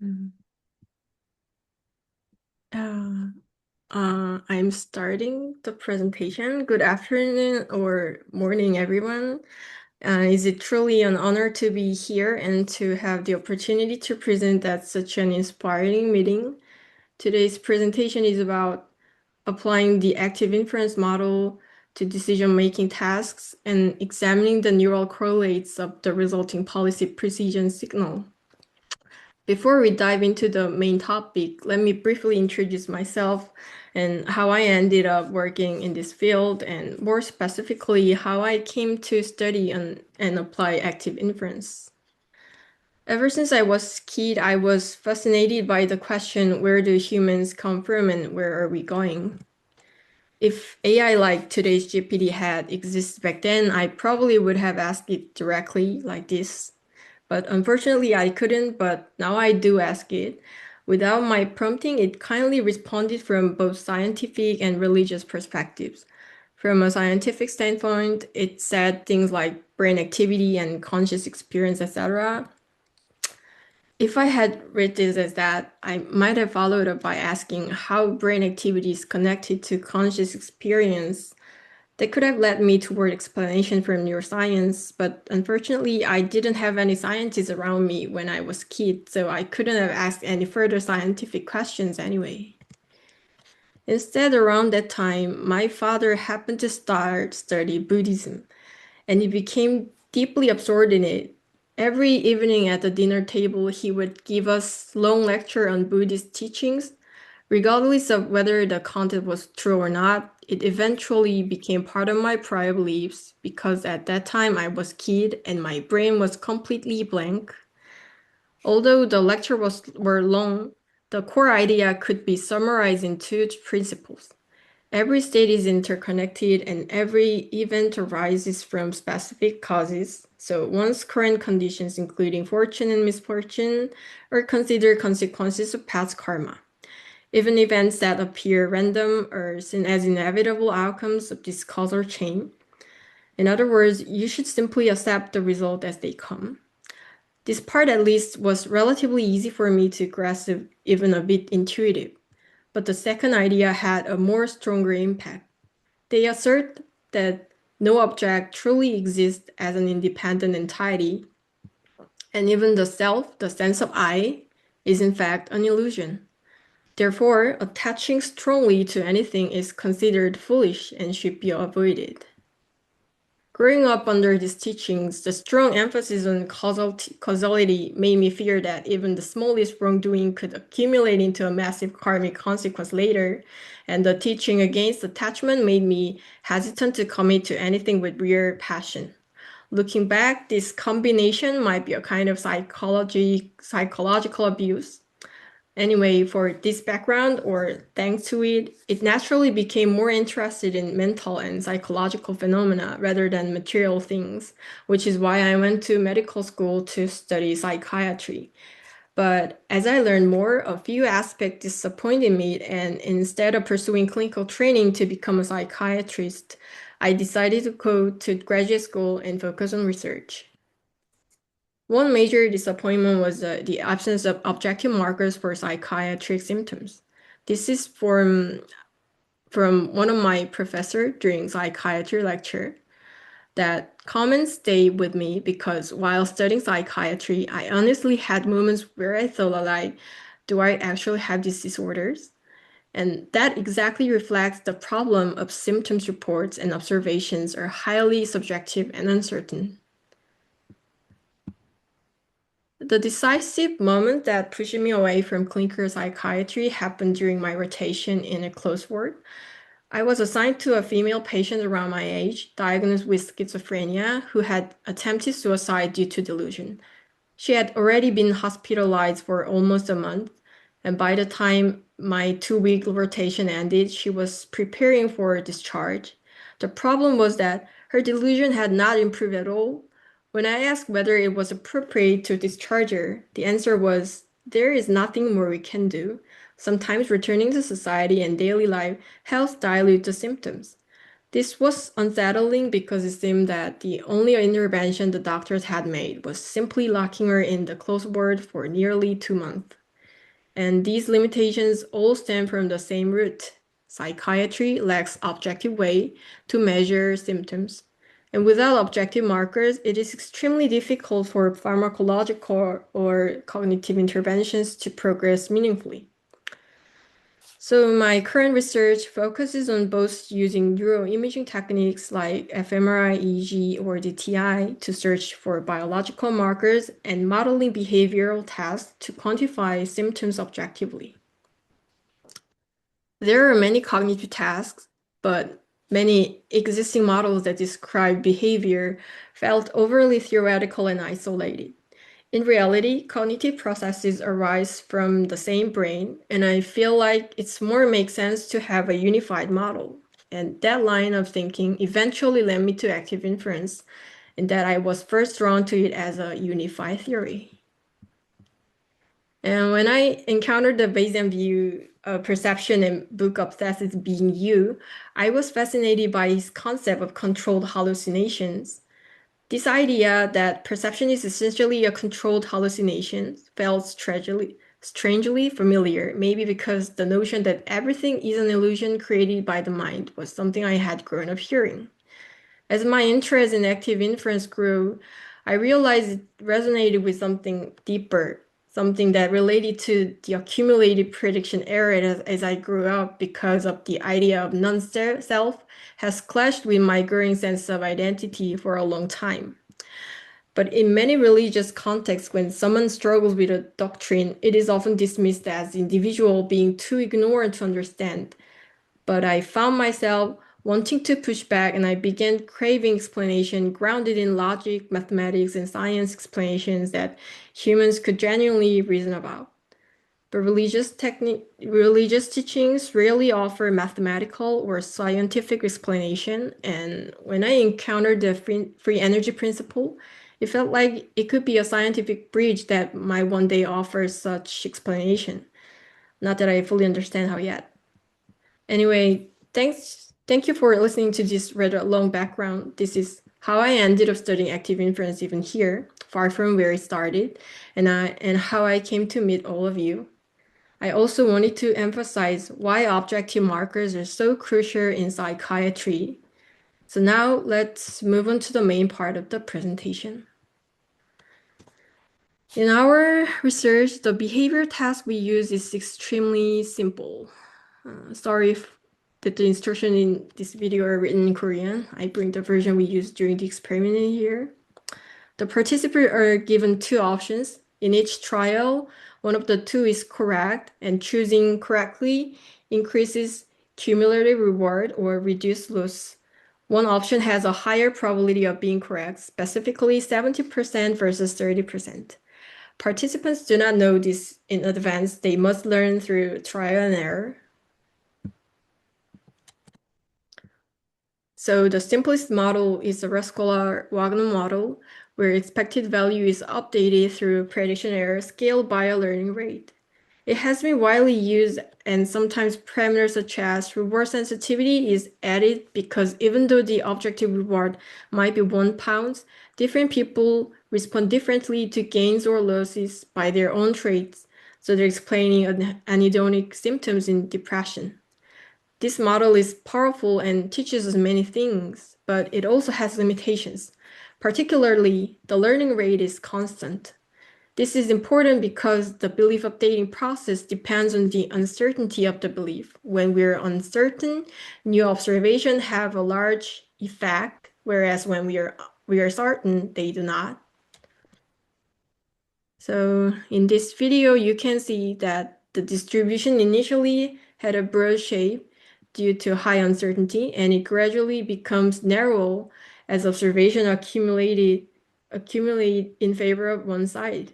Mm. I'm starting the presentation. Good afternoon or morning, everyone. Is it truly an honor to be here and to have the opportunity to present at such an inspiring meeting? Today's presentation is about applying the active inference model to decision-making tasks and examining the neural correlates of the resulting policy precision signal. Before we dive into the main topic, let me briefly introduce myself and how I ended up working in this field, and more specifically, how I came to study and apply active inference. Ever since I was a kid, I was fascinated by the question, where do humans come from and where are we going? If AI like today's GPT had existed back then, I probably would have asked it directly like this. But unfortunately, I couldn't, but now I do ask it. Without my prompting, it kindly responded from both scientific and religious perspectives. From a scientific standpoint, it said things like brain activity and conscious experience, etc. If I had read this as that, I might have followed up by asking how brain activity is connected to conscious experience. That could have led me toward explanation from neuroscience, but unfortunately, I didn't have any scientists around me when I was a kid, so I couldn't have asked any further scientific questions anyway. Instead, around that time, my father happened to start study Buddhism, and he became deeply absorbed in it. Every evening at the dinner table, he would give us long lecture on Buddhist teachings. Regardless of whether the content was true or not, it eventually became part of my prior beliefs because at that time I was a kid and my brain was completely blank. Although the were long, the core idea could be summarized in two principles. Every state is interconnected and every event arises from specific causes. So one's current conditions, including fortune and misfortune, are considered consequences of past karma. Even events that appear random are seen as inevitable outcomes of this causal chain. In other words, you should simply accept the result as they come. This part, at least, was relatively easy for me to grasp, even a bit intuitive. But the second idea had a more stronger impact. They assert that no object truly exists as an independent entity, and even the self, the sense of I, is in fact an illusion. Therefore, attaching strongly to anything is considered foolish and should be avoided. Growing up under these teachings, the strong emphasis on causality made me fear that even the smallest wrongdoing could accumulate into a massive karmic consequence later, and the teaching against attachment made me hesitant to commit to anything with real passion. Looking back, this combination might be a kind of psychological abuse. Anyway, for this background, or thanks to it, it naturally became more interested in mental and psychological phenomena rather than material things, which is why I went to medical school to study psychiatry. But as I learned more, a few aspects disappointed me, and instead of pursuing clinical training to become a psychiatrist, I decided to go to graduate school and focus on research. One major disappointment was the absence of objective markers for psychiatric symptoms. This is from one of my professor during psychiatry lecture. That comment stayed with me because while studying psychiatry, I honestly had moments where I thought like, do I actually have these disorders? And that exactly reflects the problem of symptoms reports and observations are highly subjective and uncertain. The decisive moment that pushed me away from clinical psychiatry happened during my rotation in a close ward. I was assigned to a female patient around my age, diagnosed with schizophrenia, who had attempted suicide due to delusion. She had already been hospitalized for almost a month, and by the time my 2-week rotation ended, she was preparing for discharge. The problem was that her delusion had not improved at all. When I asked whether it was appropriate to discharge her, the answer was, there is nothing more we can do. Sometimes returning to society and daily life helps dilute the symptoms. This was unsettling because it seemed that the only intervention the doctors had made was simply locking her in the closed ward for nearly 2 months. And these limitations all stem from the same root. Psychiatry lacks objective way to measure symptoms. And without objective markers, it is extremely difficult for pharmacological or cognitive interventions to progress meaningfully. So my current research focuses on both using neuroimaging techniques like fMRI, EEG, or DTI to search for biological markers and modeling behavioral tasks to quantify symptoms objectively. There are many cognitive tasks, but many existing models that describe behavior felt overly theoretical and isolated. In reality, cognitive processes arise from the same brain, and I feel like it's more makes sense to have a unified model. And that line of thinking eventually led me to active inference, and that I was first drawn to it as a unified theory. And when I encountered the Bayesian view of perception and book obsessed as being you, I was fascinated by his concept of controlled hallucinations. This idea that perception is essentially a controlled hallucination felt strangely familiar, maybe because the notion that everything is an illusion created by the mind was something I had grown up hearing. As my interest in active inference grew, I realized it resonated with something deeper, something that related to the accumulated prediction error as I grew up because of the idea of non-self has clashed with my growing sense of identity for a long time. But in many religious contexts, when someone struggles with a doctrine, it is often dismissed as the individual being too ignorant to understand. But I found myself wanting to push back, and I began craving explanation grounded in logic, mathematics, and science explanations that humans could genuinely reason about. But religious teachings rarely offer mathematical or scientific explanation, and when I encountered the free energy principle, it felt like it could be a scientific bridge that might one day offer such explanation. Not that I fully understand how yet. Anyway, thank you for listening to this rather long background. This is how I ended up studying active inference even here, far from where it started, and how I came to meet all of you. I also wanted to emphasize why objective markers are so crucial in psychiatry. So now let's move on to the main part of the presentation. In our research, the behavior task we use is extremely simple. Sorry if that the instructions in this video are written in Korean. I bring the version we used during the experiment in here. The participants are given two options. In each trial, one of the two is correct, and choosing correctly increases cumulative reward or reduced loss. One option has a higher probability of being correct, specifically 70% versus 30%. Participants do not know this in advance. They must learn through trial and error. So the simplest model is the Rescola-Wagner model, where expected value is updated through prediction error scaled by a learning rate. It has been widely used, and sometimes parameters such as reward sensitivity is added because even though the objective reward might be £1, different people respond differently to gains or losses by their own traits, so they're explaining anhedonic symptoms in depression. This model is powerful and teaches us many things, but it also has limitations. Particularly, the learning rate is constant. This is important because the belief updating process depends on the uncertainty of the belief. When we're uncertain, new observations have a large effect, whereas when we are certain, they do not. So in this video, you can see that the distribution initially had a broad shape due to high uncertainty, and it gradually becomes narrow as observation accumulate in favor of one side.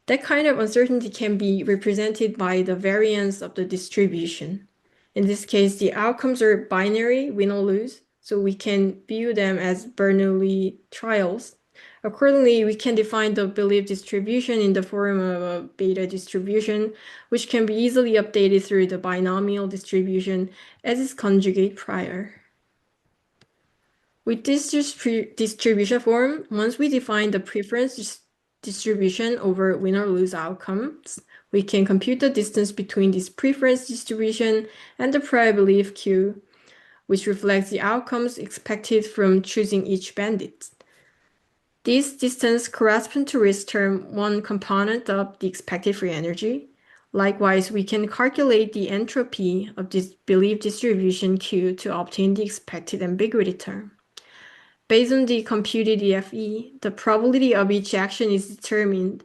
That kind of uncertainty can be represented by the variance of the distribution. In this case, the outcomes are binary, win or lose, so we can view them as Bernoulli trials. Accordingly, we can define the belief distribution in the form of a beta distribution, which can be easily updated through the binomial distribution as its conjugate prior. With this distribution form, once we define the preference distribution over win or lose outcomes, we can compute the distance between this preference distribution and the probability of Q, which reflects the outcomes expected from choosing each bandit. This distance corresponds to risk term, one component of the expected free energy. Likewise, we can calculate the entropy of this belief distribution Q to obtain the expected ambiguity term. Based on the computed EFE, the probability of each action is determined.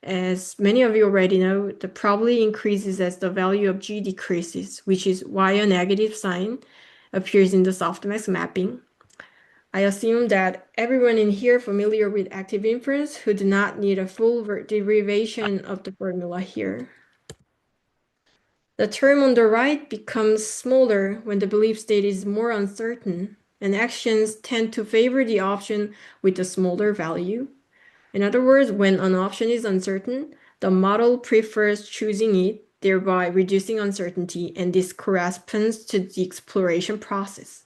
As many of you already know, the probability increases as the value of G decreases, which is why a negative sign appears in the softmax mapping. I assume that everyone in here familiar with active inference who do not need a full derivation of the formula here. The term on the right becomes smaller when the belief state is more uncertain, and actions tend to favor the option with the smaller value. In other words, when an option is uncertain, the model prefers choosing it, thereby reducing uncertainty, and this corresponds to the exploration process.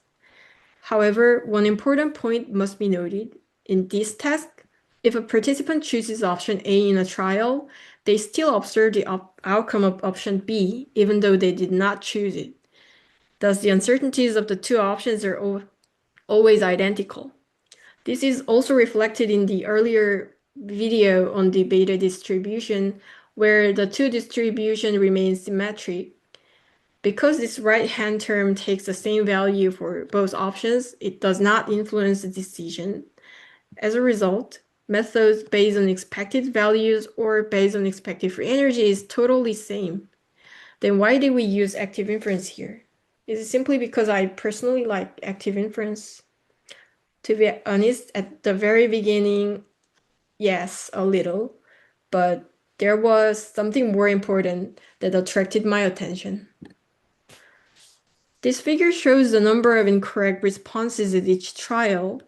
However, one important point must be noted. In this task, if a participant chooses option A in a trial, they still observe the outcome of option B, even though they did not choose it. Thus, the uncertainties of the two options are always identical. This is also reflected in the earlier video on the beta distribution, where the two distribution remains symmetric. Because this right-hand term takes the same value for both options, it does not influence the decision. As a result, methods based on expected values or based on expected free energy is totally same. Then why did we use active inference here? Is it simply because I personally like active inference? To be honest, at the very beginning, yes, a little, but there was something more important that attracted my attention. This figure shows the number of incorrect responses at each trial.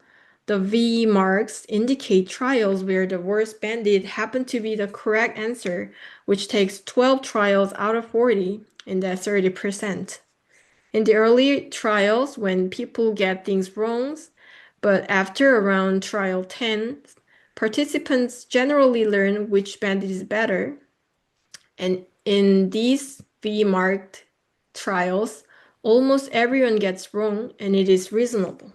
The V marks indicate trials where the worst bandit happened to be the correct answer, which takes 12 trials out of 40, and that's 30%. In the early trials, when people get things wrong, but after around trial 10, participants generally learn which bandit is better. And in these V-marked trials, almost everyone gets wrong, and it is reasonable.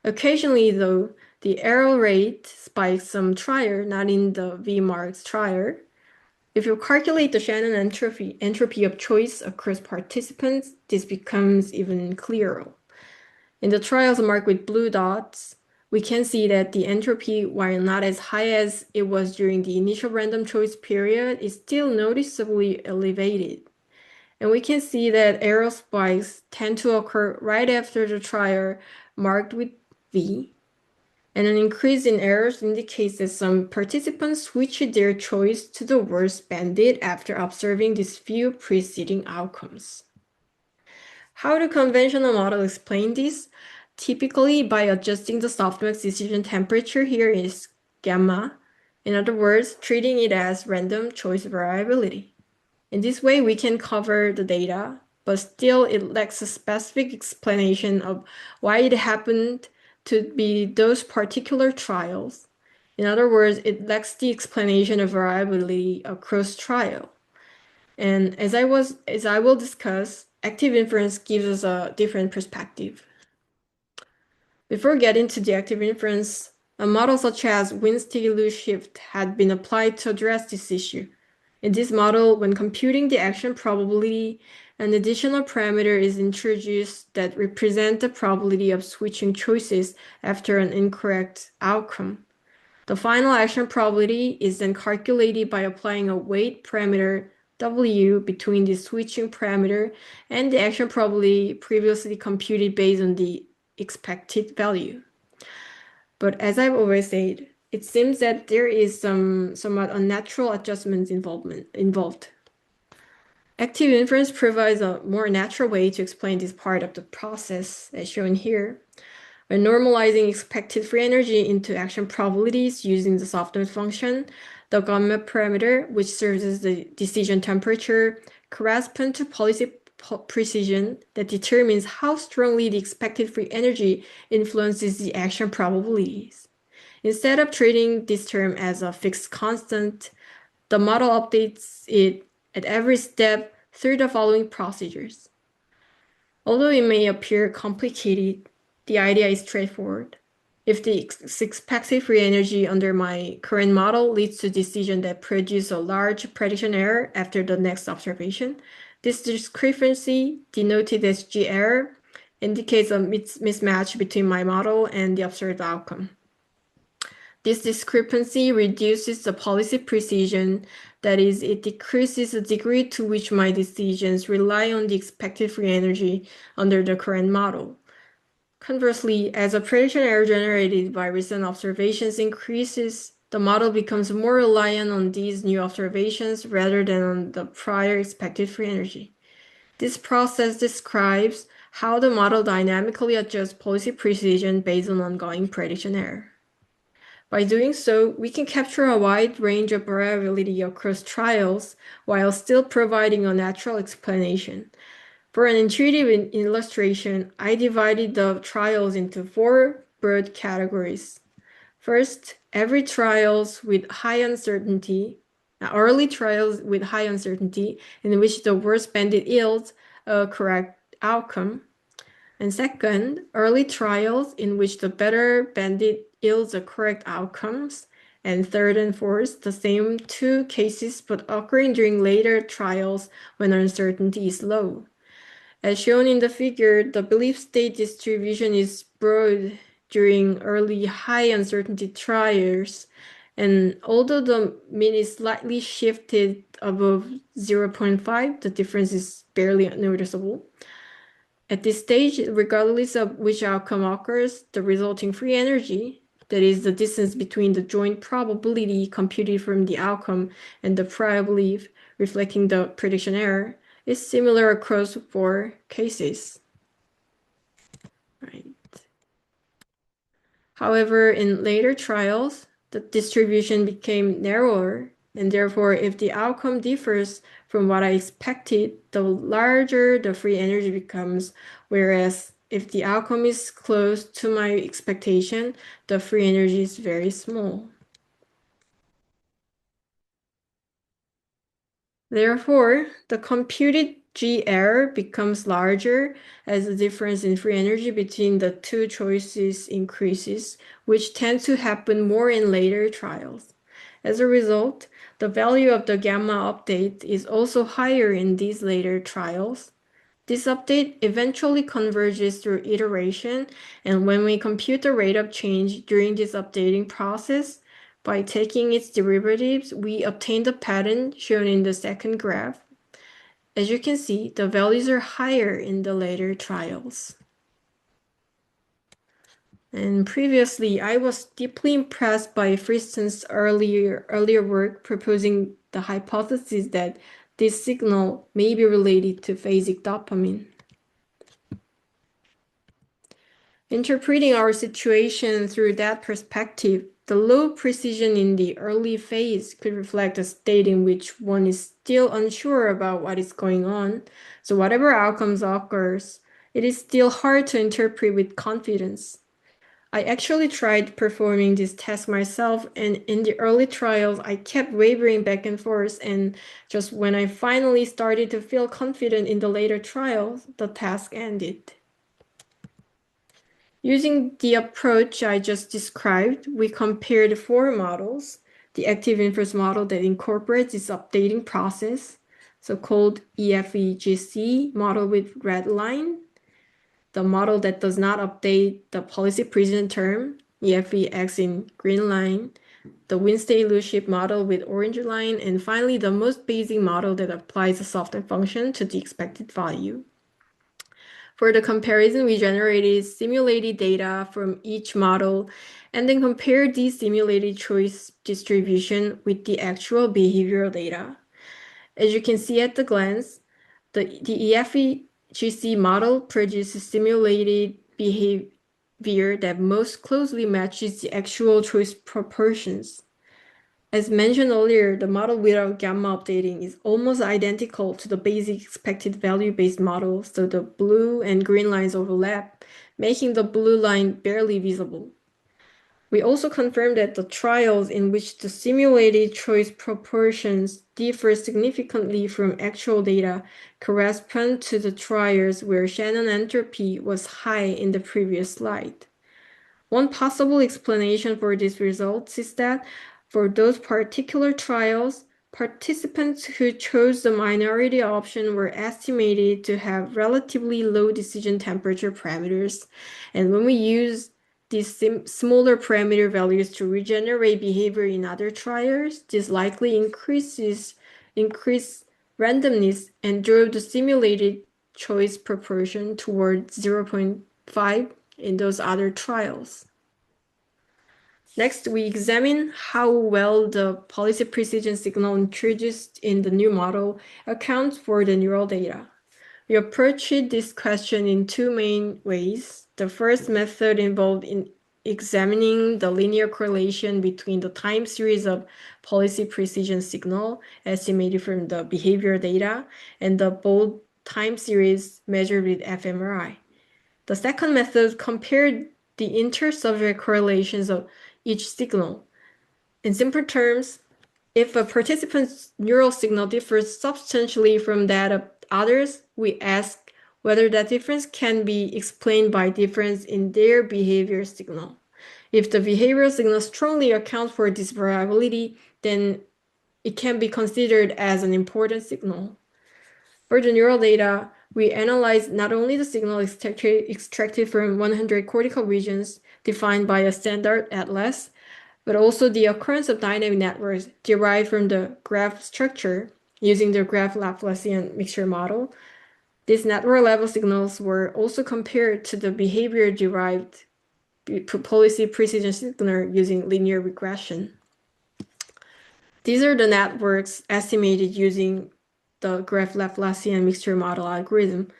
Occasionally, though, the error rate spikes some trial, not in the V-marked trial. If you calculate the Shannon entropy of choice across participants, this becomes even clearer. In the trials marked with blue dots, we can see that the entropy, while not as high as it was during the initial random choice period, is still noticeably elevated. And we can see that error spikes tend to occur right after the trial marked with V. And an increase in errors indicates that some participants switched their choice to the worst bandit after observing these few preceding outcomes. How do conventional models explain this? Typically by adjusting the softmax decision temperature here is gamma. In other words, treating it as random choice variability. In this way, we can cover the data, but still it lacks a specific explanation of why it happened to be those particular trials. In other words, it lacks the explanation of variability across trial. And as I will discuss, active inference gives us a different perspective. Before getting to the active inference, a model such as win-sticky-lose shift had been applied to address this issue. In this model, when computing the action probability, an additional parameter is introduced that represents the probability of switching choices after an incorrect outcome. The final action probability is then calculated by applying a weight parameter W between the switching parameter and the action probability previously computed based on the expected value. But as I've always said, it seems that there is some somewhat unnatural adjustments involved. Active inference provides a more natural way to explain this part of the process, as shown here. By normalizing expected free energy into action probabilities using the softmax function, the gamma parameter, which serves as the decision temperature, corresponds to policy precision that determines how strongly the expected free energy influences the action probabilities. Instead of treating this term as a fixed constant, the model updates it at every step through the following procedures. Although it may appear complicated, the idea is straightforward. If the expected free energy under my current model leads to decision that produce a large prediction error after the next observation, this discrepancy, denoted as G error, indicates a mismatch between my model and the observed outcome. This discrepancy reduces the policy precision, that is, it decreases the degree to which my decisions rely on the expected free energy under the current model. Conversely, as a prediction error generated by recent observations increases, the model becomes more reliant on these new observations rather than on the prior expected free energy. This process describes how the model dynamically adjusts policy precision based on ongoing prediction error. By doing so, we can capture a wide range of variability across trials while still providing a natural explanation. For an intuitive illustration, I divided the trials into 4 broad categories. First, early trials with high uncertainty, in which the worst bandit yields a correct outcome. And second, early trials in which the better bandit yields the correct outcomes. And third and fourth, the same 2 cases but occurring during later trials when uncertainty is low. As shown in the figure, the belief state distribution is broad during early high uncertainty trials, and although the mean is slightly shifted above 0.5, the difference is barely noticeable. At this stage, regardless of which outcome occurs, the resulting free energy, that is the distance between the joint probability computed from the outcome and the prior belief reflecting the prediction error, is similar across 4 cases. Right. However, in later trials, the distribution became narrower, and therefore, if the outcome differs from what I expected, the larger the free energy becomes, whereas if the outcome is close to my expectation, the free energy is very small. Therefore, the computed G error becomes larger as the difference in free energy between the 2 choices increases, which tends to happen more in later trials. As a result, the value of the gamma update is also higher in these later trials. This update eventually converges through iteration, and when we compute the rate of change during this updating process, by taking its derivatives, we obtain the pattern shown in the second graph. As you can see, the values are higher in the later trials. And previously, I was deeply impressed by Friston's earlier work proposing the hypothesis that this signal may be related to phasic dopamine. Interpreting our situation through that perspective, the low precision in the early phase could reflect a state in which one is still unsure about what is going on. So whatever outcomes occurs, it is still hard to interpret with confidence. I actually tried performing this test myself, and in the early trials, I kept wavering back and forth, and just when I finally started to feel confident in the later trials, the task ended. Using the approach I just described, we compared 4 models: the active inference model that incorporates this updating process, so-called EFEGC model with red line, the model that does not update the policy precision term, EFEX in green line, the Winstead-Luship model with orange line, and finally the most basic model that applies a soften function to the expected value. For the comparison, we generated simulated data from each model and then compared these simulated choice distribution with the actual behavioral data. As you can see at the glance, the EFEGC model produces simulated behavior that most closely matches the actual choice proportions. As mentioned earlier, the model without gamma updating is almost identical to the basic expected value-based model, so the blue and green lines overlap, making the blue line barely visible. We also confirmed that the trials in which the simulated choice proportions differ significantly from actual data correspond to the trials where Shannon entropy was high in the previous slide. One possible explanation for these results is that for those particular trials, participants who chose the minority option were estimated to have relatively low decision temperature parameters. And when we use these smaller parameter values to regenerate behavior in other trials, this likely increased randomness and drove the simulated choice proportion towards 0.5 in those other trials. Next, we examine how well the policy precision signal introduced in the new model accounts for the neural data. We approached this question in two main ways. The first method involved in examining the linear correlation between the time series of policy precision signal estimated from the behavior data and the bold time series measured with fMRI. The second method compared the inter-subject correlations of each signal. In simple terms, if a participant's neural signal differs substantially from that of others, we ask whether that difference can be explained by difference in their behavior signal. If the behavioral signal strongly accounts for this variability, then it can be considered as an important signal. For the neural data, we analyzed not only the signal extracted from 100 cortical regions defined by a standard atlas, but also the occurrence of dynamic networks derived from the graph structure using the graph Laplacian mixture model. These network level signals were also compared to the behavior-derived policy precision signal using linear regression. These are the networks estimated using the graph Laplacian mixture model algorithm.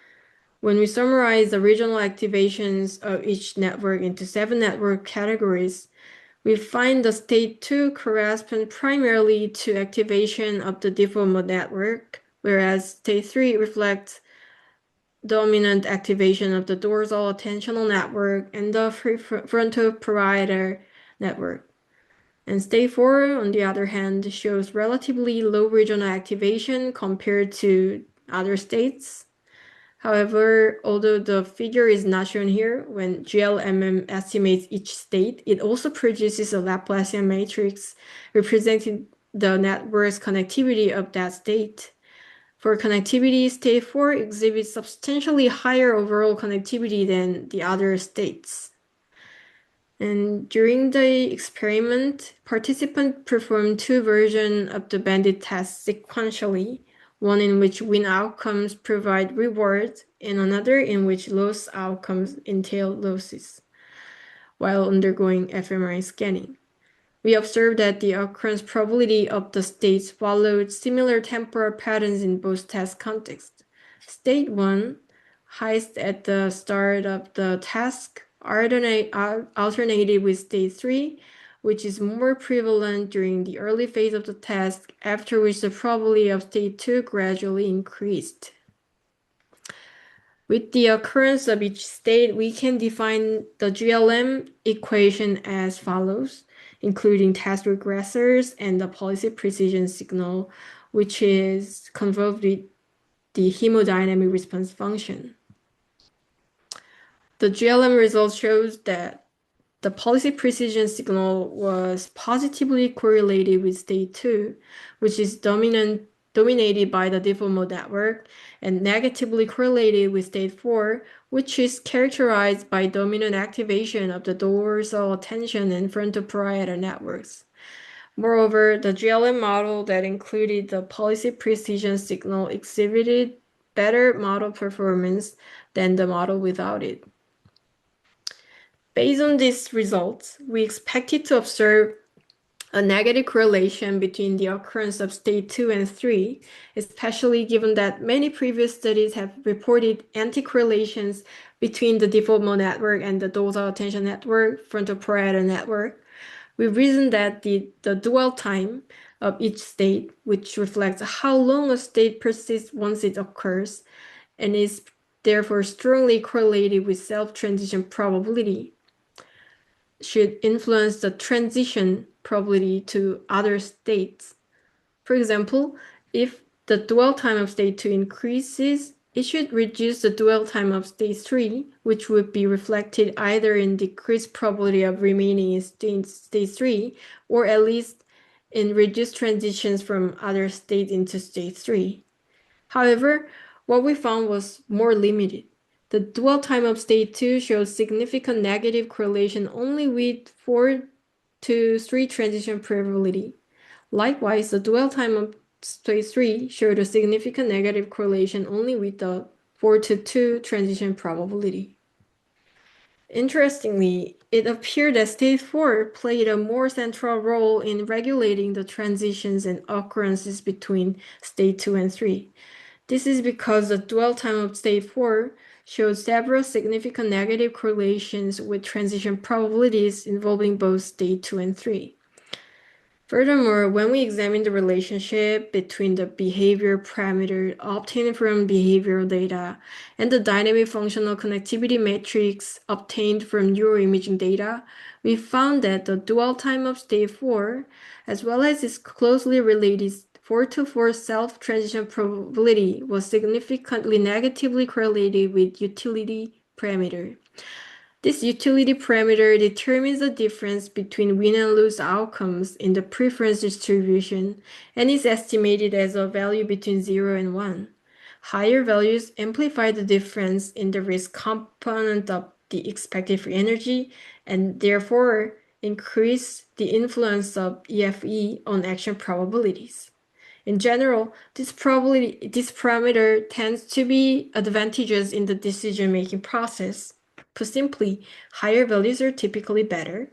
When we summarize the regional activations of each network into 7 network categories, we find the state 2 correspond primarily to activation of the default mode network, whereas state 3 reflects dominant activation of the dorsal attentional network and the frontal parietal network. And state 4, on the other hand, shows relatively low regional activation compared to other states. However, although the figure is not shown here, when GLMM estimates each state, it also produces a Laplacian matrix representing the network's connectivity of that state. For connectivity, state 4 exhibits substantially higher overall connectivity than the other states. And during the experiment, participants performed 2 versions of the bandit test sequentially, one in which win outcomes provide rewards, and another in which loss outcomes entail losses, while undergoing fMRI scanning. We observed that the occurrence probability of the states followed similar temporal patterns in both test contexts. State 1, highest at the start of the task, alternated with state 3, which is more prevalent during the early phase of the task, after which the probability of state 2 gradually increased. With the occurrence of each state, we can define the GLM equation as follows, including test regressors and the policy precision signal, which is convolved with the hemodynamic response function. The GLM result shows that the policy precision signal was positively correlated with state 2, which is dominated by the default mode network, and negatively correlated with state 4, which is characterized by dominant activation of the dorsal attention and frontal parietal networks. Moreover, the GLM model that included the policy precision signal exhibited better model performance than the model without it. Based on these results, we expected to observe a negative correlation between the occurrence of state 2 and 3, especially given that many previous studies have reported anti-correlations between the default mode network and the dorsal attention network, frontal parietal network. We reasoned that the dwell time of each state, which reflects how long a state persists once it occurs, and is therefore strongly correlated with self-transition probability, should influence the transition probability to other states. For example, if the dwell time of state 2 increases, it should reduce the dwell time of state 3, which would be reflected either in decreased probability of remaining in state 3, or at least in reduced transitions from other states into state 3. However, what we found was more limited. The dwell time of state 2 shows significant negative correlation only with 4 to 3 transition probability. Likewise, the dwell time of state 3 showed a significant negative correlation only with the 4 to 2 transition probability. Interestingly, it appeared that state 4 played a more central role in regulating the transitions and occurrences between state 2 and 3. This is because the dwell time of state 4 showed several significant negative correlations with transition probabilities involving both state 2 and 3. Furthermore, when we examine the relationship between the behavior parameter obtained from behavioral data and the dynamic functional connectivity matrix obtained from neuroimaging data, we found that the dwell time of state 4, as well as its closely related 4 to 4 self-transition probability, was significantly negatively correlated with utility parameter. This utility parameter determines the difference between win and lose outcomes in the preference distribution and is estimated as a value between 0 and 1. Higher values amplify the difference in the risk component of the expected free energy and therefore increase the influence of EFE on action probabilities. In general, this parameter tends to be advantageous in the decision-making process. Put simply, higher values are typically better.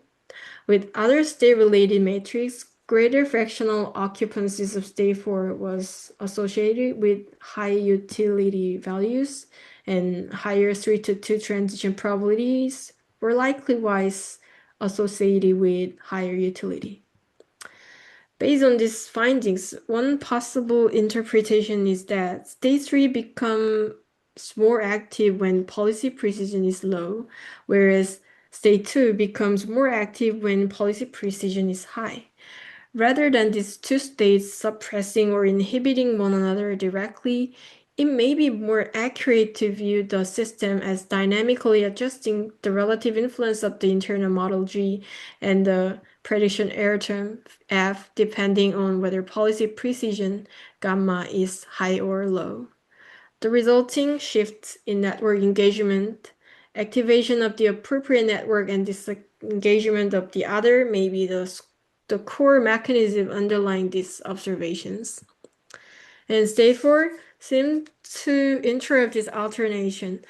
With other state-related metrics, greater fractional occupancies of state 4 was associated with high utility values, and higher 3 to 2 transition probabilities were likewise associated with higher utility. Based on these findings, one possible interpretation is that state 3 becomes more active when policy precision is low, whereas state 2 becomes more active when policy precision is high. Rather than these two states suppressing or inhibiting one another directly, it may be more accurate to view the system as dynamically adjusting the relative influence of the internal model G and the prediction error term F depending on whether policy precision gamma is high or low. The resulting shifts in network engagement, activation of the appropriate network and disengagement of the other may be the core mechanism underlying these observations. And state 4 seemed to interrupt this alternation.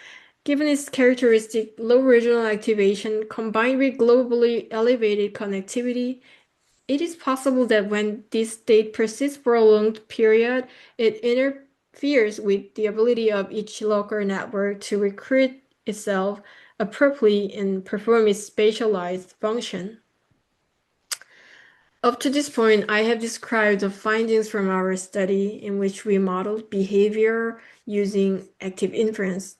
Given its characteristic low regional activation combined with globally elevated connectivity, it is possible that when this state persists for a long period, it interferes with the ability of each local network to recruit itself appropriately and perform its spatialized function. Up to this point, I have described the findings from our study in which we modeled behavior using active inference.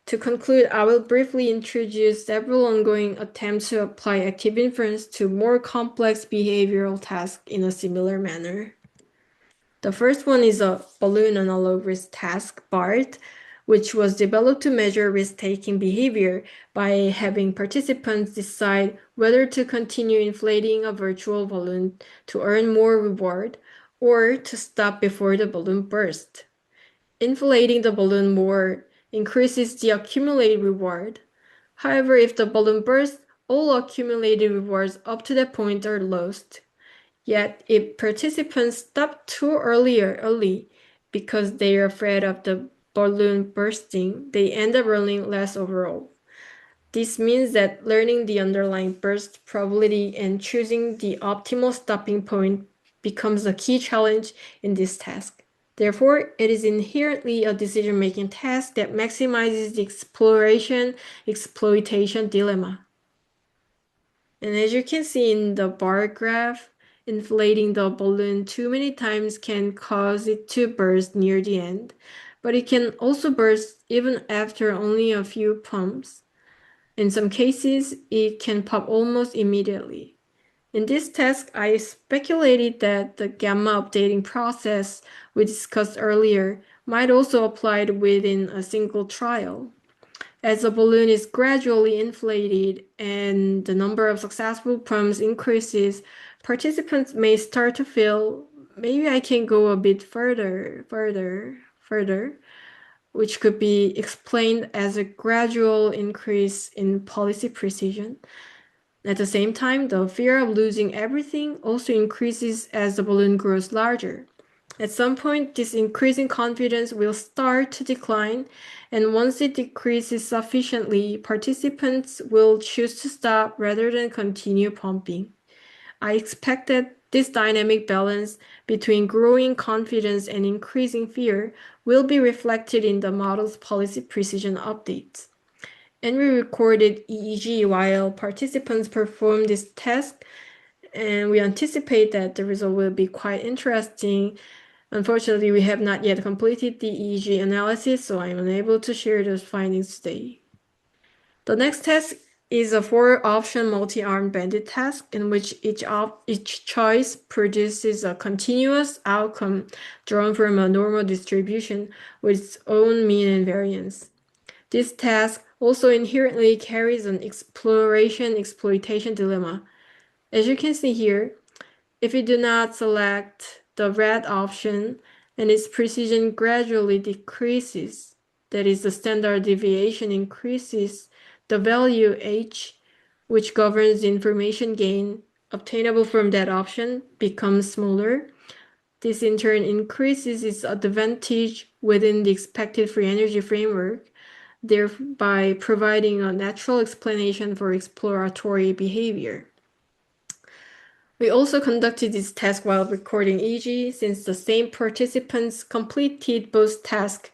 To conclude, I will briefly introduce several ongoing attempts to apply active inference to more complex behavioral tasks in a similar manner. The first one is a balloon analog risk task, BART, which was developed to measure risk-taking behavior by having participants decide whether to continue inflating a virtual balloon to earn more reward or to stop before the balloon bursts. Inflating the balloon more increases the accumulated reward. However, if the balloon bursts, all accumulated rewards up to that point are lost. Yet, if participants stop too early because they are afraid of the balloon bursting, they end up earning less overall. This means that learning the underlying burst probability and choosing the optimal stopping point becomes a key challenge in this task. Therefore, it is inherently a decision-making task that maximizes the exploration-exploitation dilemma. And as you can see in the bar graph, inflating the balloon too many times can cause it to burst near the end, but it can also burst even after only a few pumps. In some cases, it can pop almost immediately. In this task, I speculated that the gamma updating process we discussed earlier might also apply within a single trial. As the balloon is gradually inflated and the number of successful prompts increases, participants may start to feel maybe I can go a bit further, which could be explained as a gradual increase in policy precision. At the same time, the fear of losing everything also increases as the balloon grows larger. At some point, this increasing confidence will start to decline, and once it decreases sufficiently, participants will choose to stop rather than continue pumping. I expect that this dynamic balance between growing confidence and increasing fear will be reflected in the model's policy precision updates. And we recorded EEG while participants performed this test, and we anticipate that the result will be quite interesting. Unfortunately, we have not yet completed the EEG analysis, so I am unable to share those findings today. The next test is a four-option multi-arm bandit task in which each choice produces a continuous outcome drawn from a normal distribution with its own mean and variance. This task also inherently carries an exploration-exploitation dilemma. As you can see here, if you do not select the red option and its precision gradually decreases, that is, the standard deviation increases, the value h, which governs the information gain obtainable from that option, becomes smaller. This in turn increases its advantage within the expected free energy framework, thereby providing a natural explanation for exploratory behavior. We also conducted this task while recording EEG. Since the same participants completed both tasks,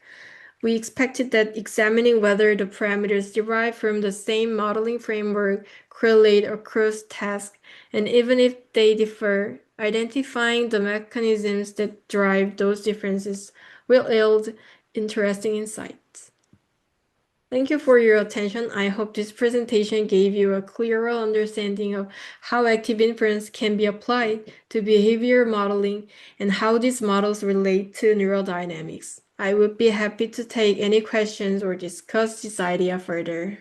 we expected that examining whether the parameters derived from the same modeling framework correlate across tasks, and even if they differ, identifying the mechanisms that drive those differences will yield interesting insights. Thank you for your attention. I hope this presentation gave you a clearer understanding of how active inference can be applied to behavior modeling and how these models relate to neurodynamics. I would be happy to take any questions or discuss this idea further.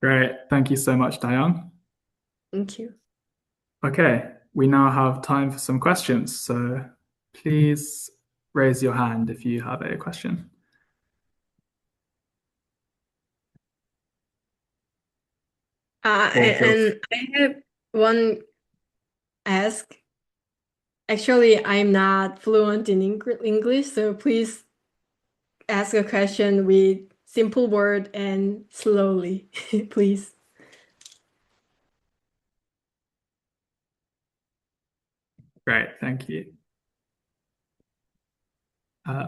Great. Thank you so much, Dayoung. Thank you. Okay, we now have time for some questions. So please raise your hand if you have a question. And I have one ask. Actually, I'm not fluent in English, so please ask a question with simple word and slowly, please. Great, thank you.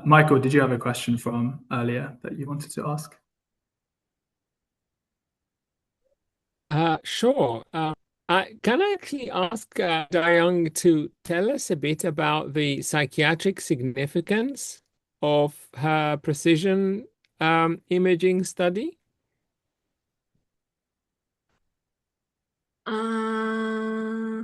Michael, did you have a question from earlier that you wanted to ask? Sure. Can I actually ask Dayoung to tell us a bit about the psychiatric significance of her precision imaging study? Uh,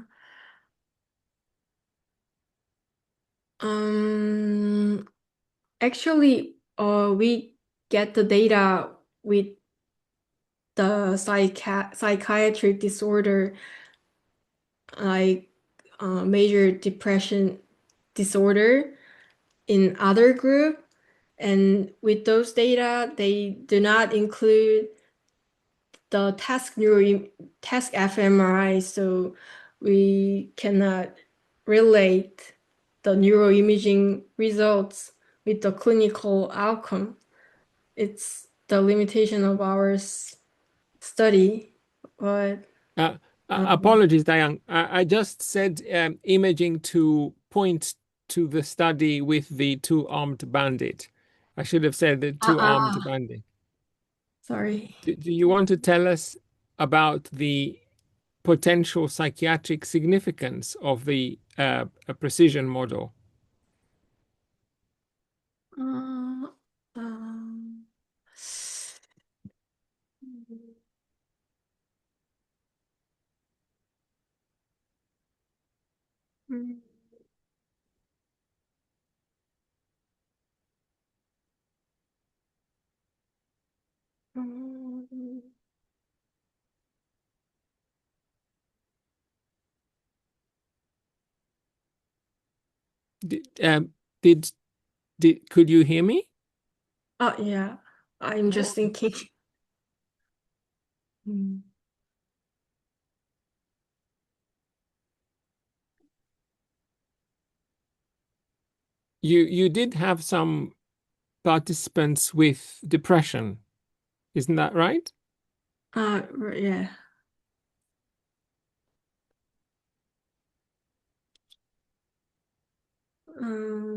Actually, we get the data with the psychiatric disorder, like major depression disorder in other group, and with those data, they do not include the task fMRI, so we cannot relate the neuroimaging results with the clinical outcome. It's the limitation of our study, but Apologies, Dayoung. I just said imaging to point to the study with the two-armed bandit. I should have said the two-armed bandit. sorry. Do you want to tell us about the potential psychiatric significance of the a precision model? Uh, um, mm, mm, Did, did could you hear me? oh yeah, I'm just thinking. Mm. You did have some participants with depression, isn't that right? Yeah.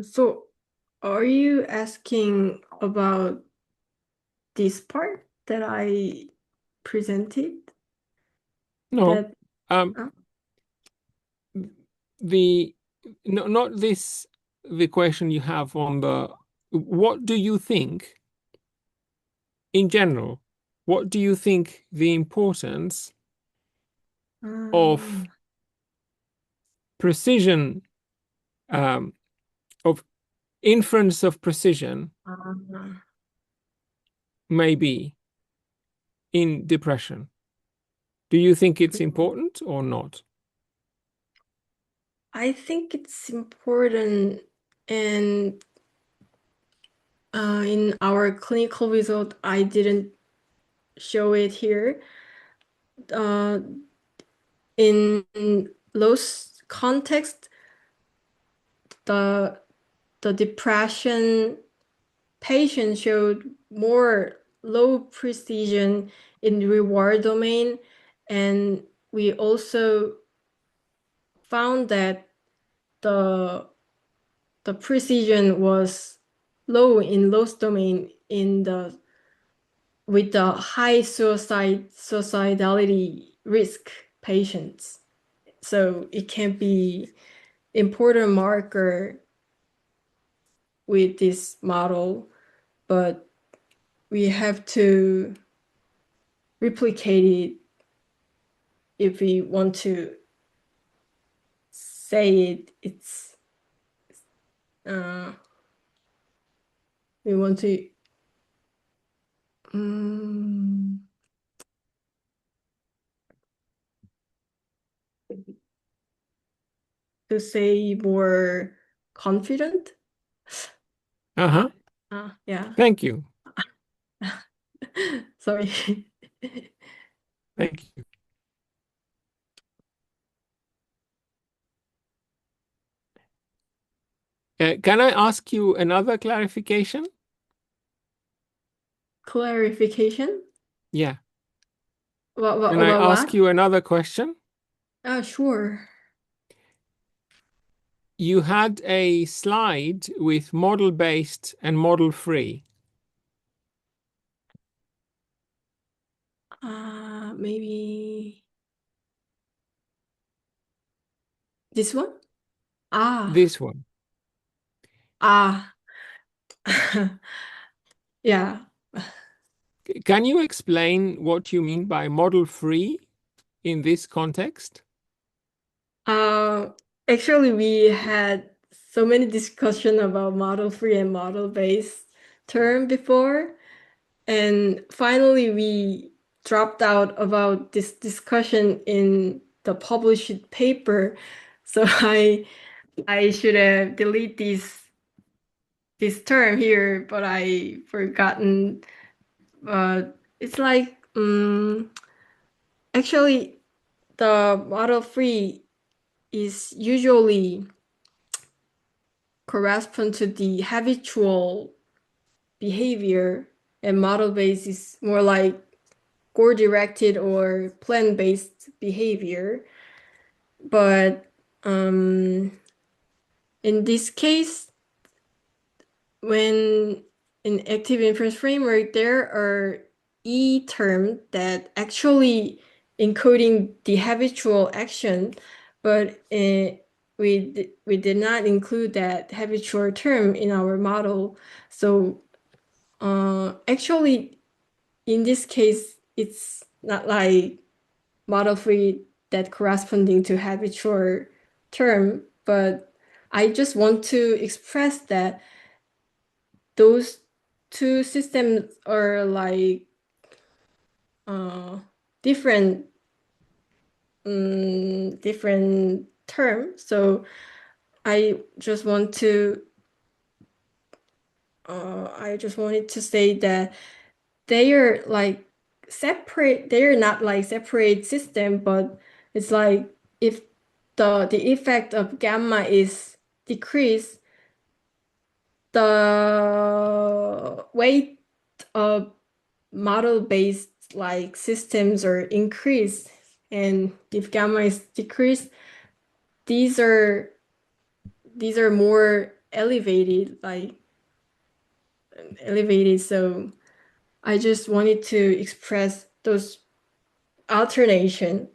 So are you asking about this part that I presented? No. That Um, uh, the no, not this, the question you have on the, what do you think in general? What do you think the importance of um, precision, um, of inference of precision uh, may be in depression? Do you think it's important or not? I think it's important, and in our clinical result, I didn't show it here. Uh, in those context, the the depression patient showed more low precision in the reward domain, and we also found that the the precision was low in loss domain in the with the high suicidality risk patients. So it can be important marker with this model, but we have to replicate it if we want to say it's uh, we want um, to say more confident. Uh-huh. Yeah. Thank you. Sorry. Thank you. Can I ask you another clarification? Clarification? Yeah. What Can I about ask what? you another question? Sure. You had a slide with model-based and model-free. Maybe this one? Ah, This one. ah. Yeah. Can you explain what you mean by model-free in this context? Uh, Actually, we had so many discussion about model free and model based term before, and finally we dropped out about this discussion in the published paper. So I should have deleted this term here, but I forgotten. It's like actually the model free is usually correspond to the habitual behavior, and model based is more like goal directed or plan based behavior. But in this case, when in active inference framework, there are E term that actually encoding the habitual action, but we did not include that habitual term in our model. So actually, in this case, it's not like model free that corresponding to habitual term, but I just want to express that those two systems are like different different terms. So I just want to I just wanted to say that they are like separate. They are not like separate system, but it's like if the effect of gamma is decreased, the weight of model-based like systems are increased, and if gamma is decreased, these are more elevated, like elevated. So I just wanted to express those alternation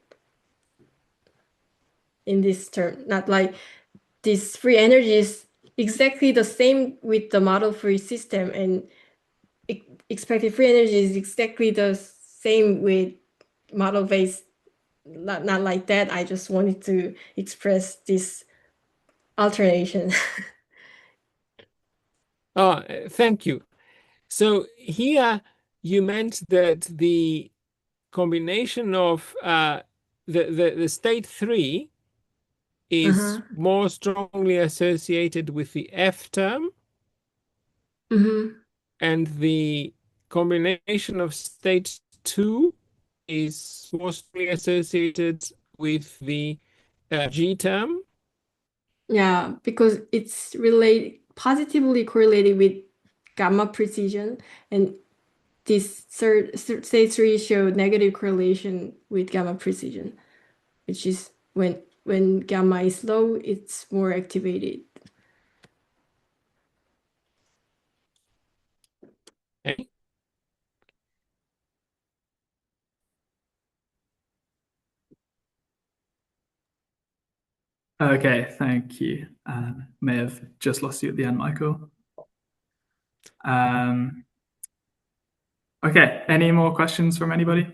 in this term, not like this free energy is exactly the same with the model free system, and expected free energy is exactly the same with model based. Not like that. I just wanted to express this alternation. Oh, thank you. So here you meant that the combination of the state 3 is Uh-huh. more strongly associated with the F term, Mm-hmm. and the combination of state 2 is more strongly associated with the G term. Yeah, because it's positively correlated with gamma precision, and this state 3 showed negative correlation with gamma precision, which is when gamma is low, it's more activated. Okay. Okay, thank you. May have just lost you at the end, Michael. Okay, any more questions from anybody?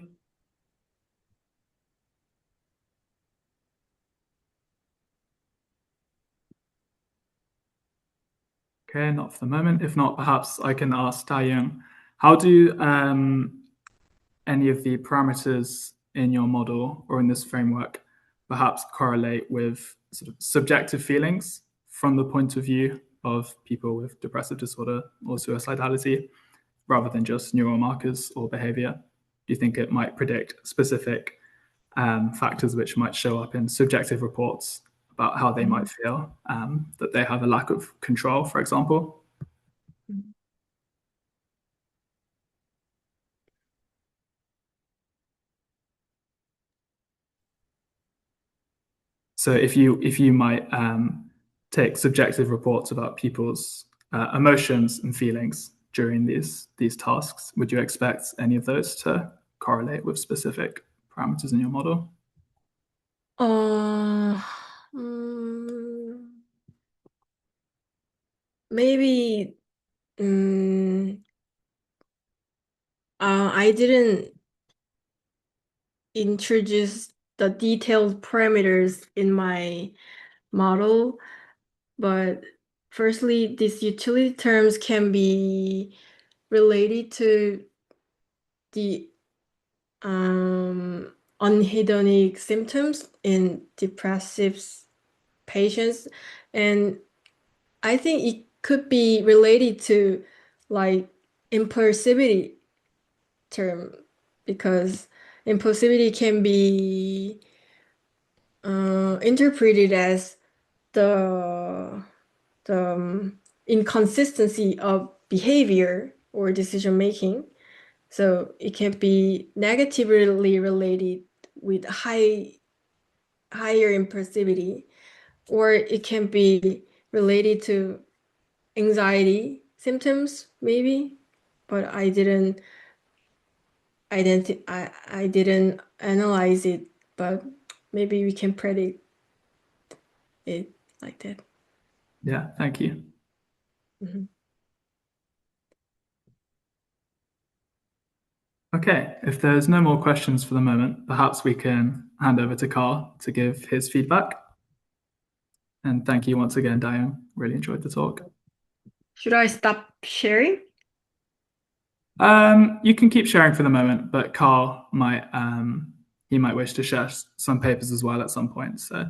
Okay, not for the moment. If not, perhaps I can ask Dayoung, how do any of the parameters in your model or in this framework perhaps correlate with sort of subjective feelings from the point of view of people with depressive disorder or suicidality, rather than just neural markers or behavior? Do you think it might predict specific factors which might show up in subjective reports about how they might feel, that they have a lack of control, for example? So if you might take subjective reports about people's emotions and feelings during these tasks, would you expect any of those to correlate with specific parameters in your model? Uh, maybe I didn't introduce the detailed parameters in my model, but firstly, these utility terms can be related to the anhedonic symptoms in depressive patients, and I think it could be related to like impulsivity term, because impulsivity can be interpreted as the inconsistency of behavior or decision making. So it can be negatively related with higher impulsivity, or it can be related to anxiety symptoms, maybe. But I didn't I didn't analyze it, but maybe we can predict it. like that. Yeah, thank you. Mhm. Okay, if there's no more questions for the moment, perhaps we can hand over to Carl to give his feedback. And thank you once again, Dayoung. Really enjoyed the talk. Should I stop sharing? You can keep sharing for the moment, but Carl might he might wish to share some papers as well at some point. So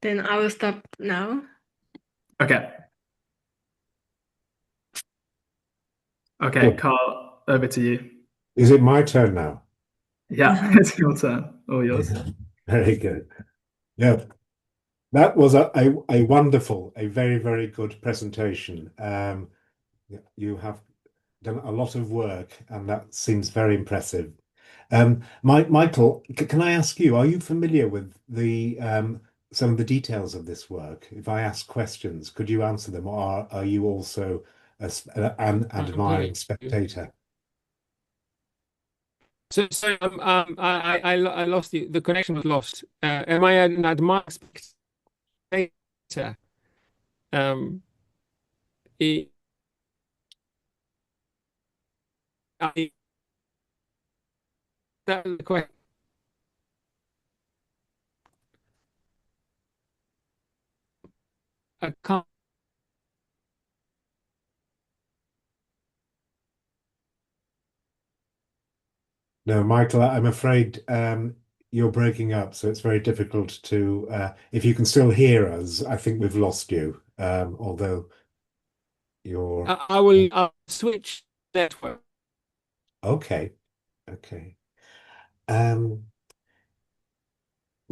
Then I will stop now. okay. Okay, Good. Carl, over to you. Is it my turn now? Yeah, it's your turn. All yours. Very good. Yeah, that was a wonderful, a very, very good presentation. You have done a lot of work, and that seems very impressive. Michael, can I ask you, are you familiar with the some of the details of this work? If I ask questions, could you answer them, or are you also an admiring Okay. spectator? So I lost you. The connection was lost. Am I an admired spectator? Um, I, I, that was the question. I can't. No, Michael, I'm afraid you're breaking up, so it's very difficult to. If you can still hear us, I think we've lost you. Although you're I'll switch network. okay, okay. Um,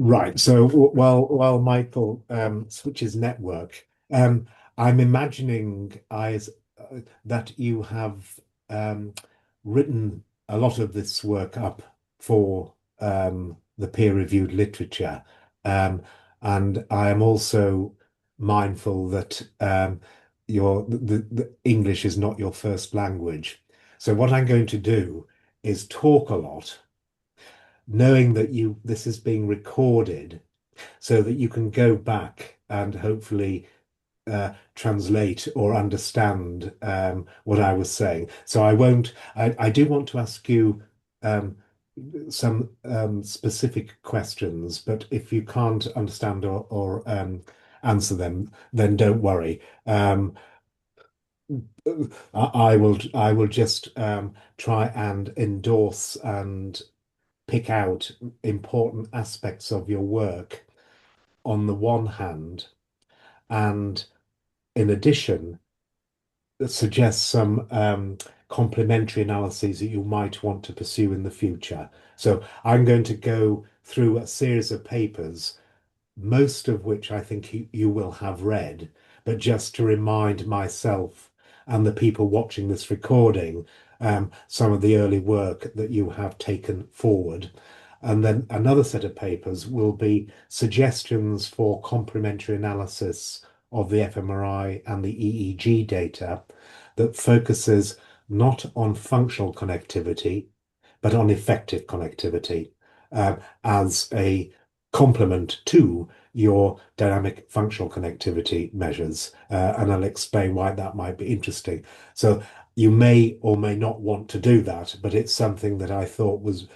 Right. So while Michael switches network, I'm imagining that you have written a lot of this work up for the peer-reviewed literature, and I am also mindful that the English is not your first language. So what I'm going to do is talk a lot knowing that this is being recorded so that you can go back and hopefully translate or understand what I was saying. So I won't, I do want to ask you um, some specific questions, but if you can't understand or answer them, then don't worry. I will just try and endorse and pick out important aspects of your work on the one hand, and in addition, suggest some complementary analyses that you might want to pursue in the future. So I'm going to go through a series of papers, most of which I think you will have read, but just to remind myself and the people watching this recording, some of the early work that you have taken forward. And then another set of papers will be suggestions for complementary analysis of the fMRI and the EEG data that focuses not on functional connectivity, but on effective connectivity as a complement to your dynamic functional connectivity measures. And I'll explain why that might be interesting. So you may or may not want to do that, but it's something that I thought was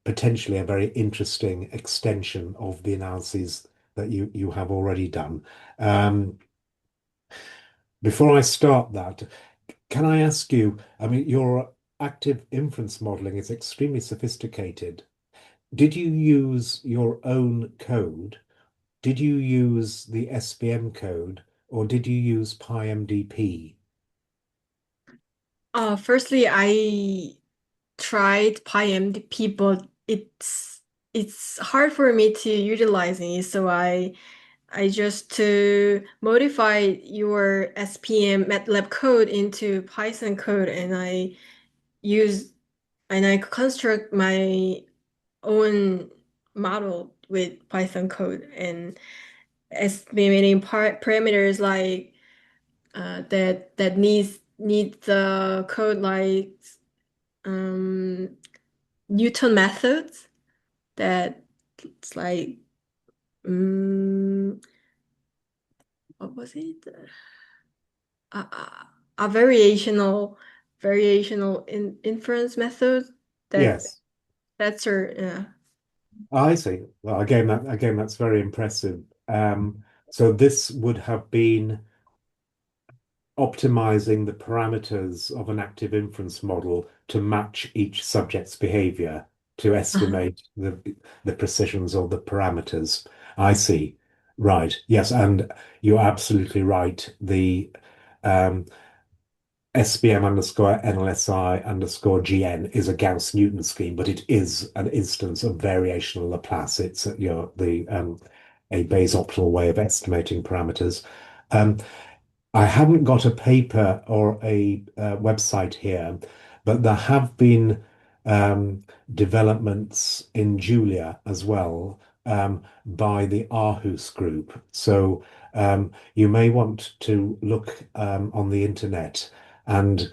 potentially a very interesting extension of the analyses that you have already done. Before I start that, can I ask you, I mean, your active inference modeling is extremely sophisticated. Did you use your own code? Did you use the SVM code or did you use PyMDP? Firstly, I tried PyMDP, but it's hard for me to utilize it. So I just to modify your SPM MATLAB code into Python code, and use I construct my own model with Python code and estimating parameters like that needs the code like um, Newton methods that it's like Mm, what was it? A variational inference method that Yes, that's her. Yeah. I see. Well, again, that's very impressive. So this would have been optimizing the parameters of an active inference model to match each subject's behavior to estimate the precisions of the parameters. I see. Right. Yes, and you're absolutely right. The um, SBM underscore NLSI underscore GN is a Gauss-Newton scheme, but it is an instance of variational Laplace. It's the a Bayes optimal way of estimating parameters. Um, I haven't got a paper or a website here, but there have been um, developments in Julia as well by the Aarhus group. So you may want to look on the internet and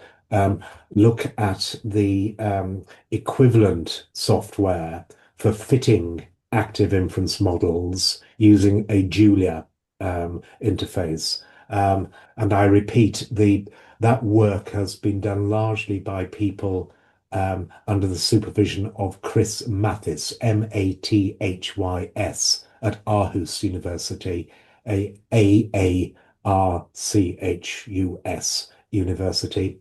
look at the equivalent software for fitting active inference models using a Julia interface. And I repeat, the that work has been done largely by people under the supervision of Chris Mathis, Mathys, at Aarhus University, Aarchus University.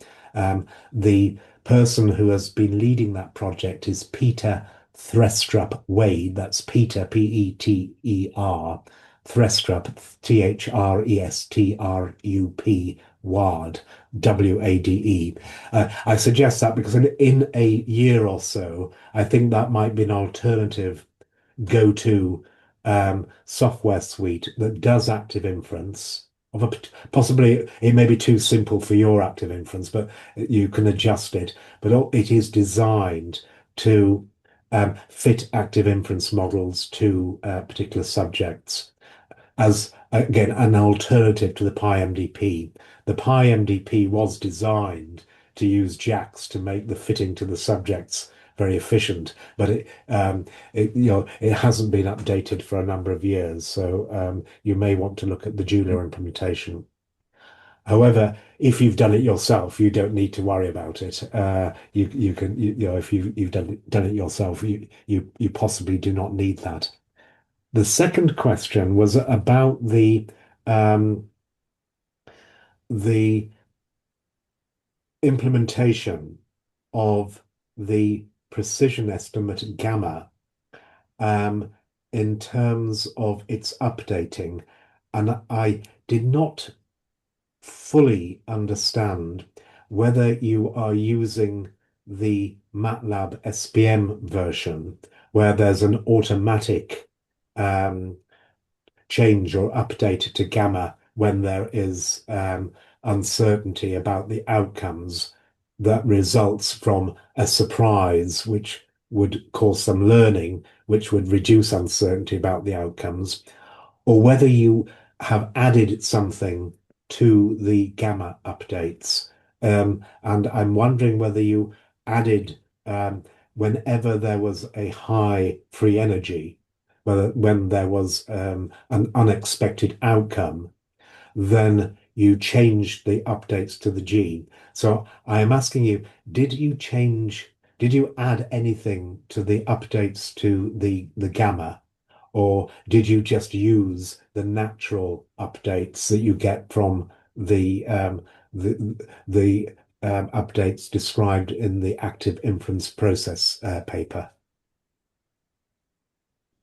The person who has been leading that project is Peter Threstrup Wade. That's Peter, Peter, Threstrup, Threstrup, Wade, Wade. I suggest that because in a year or so, I think that might be an alternative go-to software suite that does active inference. Possibly it may be too simple for your active inference, but you can adjust it. But it is designed to fit active inference models to particular subjects as again an alternative to the PyMDP. The PyMDP was designed to use JAX to make the fitting to the subjects very efficient, but it hasn't been updated for a number of years. So you may want to look at the Julia implementation. However, if you've done it yourself, you don't need to worry about it. You can if you've done it yourself, you possibly do not need that. The second question was about um, the implementation of the precision estimate gamma um, in terms of its updating. And I did not fully understand whether you are using the MATLAB SPM version, where there's an automatic um, change or update to gamma when there is uncertainty about the outcomes that results from a surprise, which would cause some learning, which would reduce uncertainty about the outcomes, or whether you have added something to the gamma updates. And I'm wondering whether you added whenever there was a high free energy, whether when there was an unexpected outcome, then you changed the updates to the gene. So I am asking you, did you add anything to the updates to the gamma? Or did you just use the natural updates that you get from the updates described in the active inference process paper?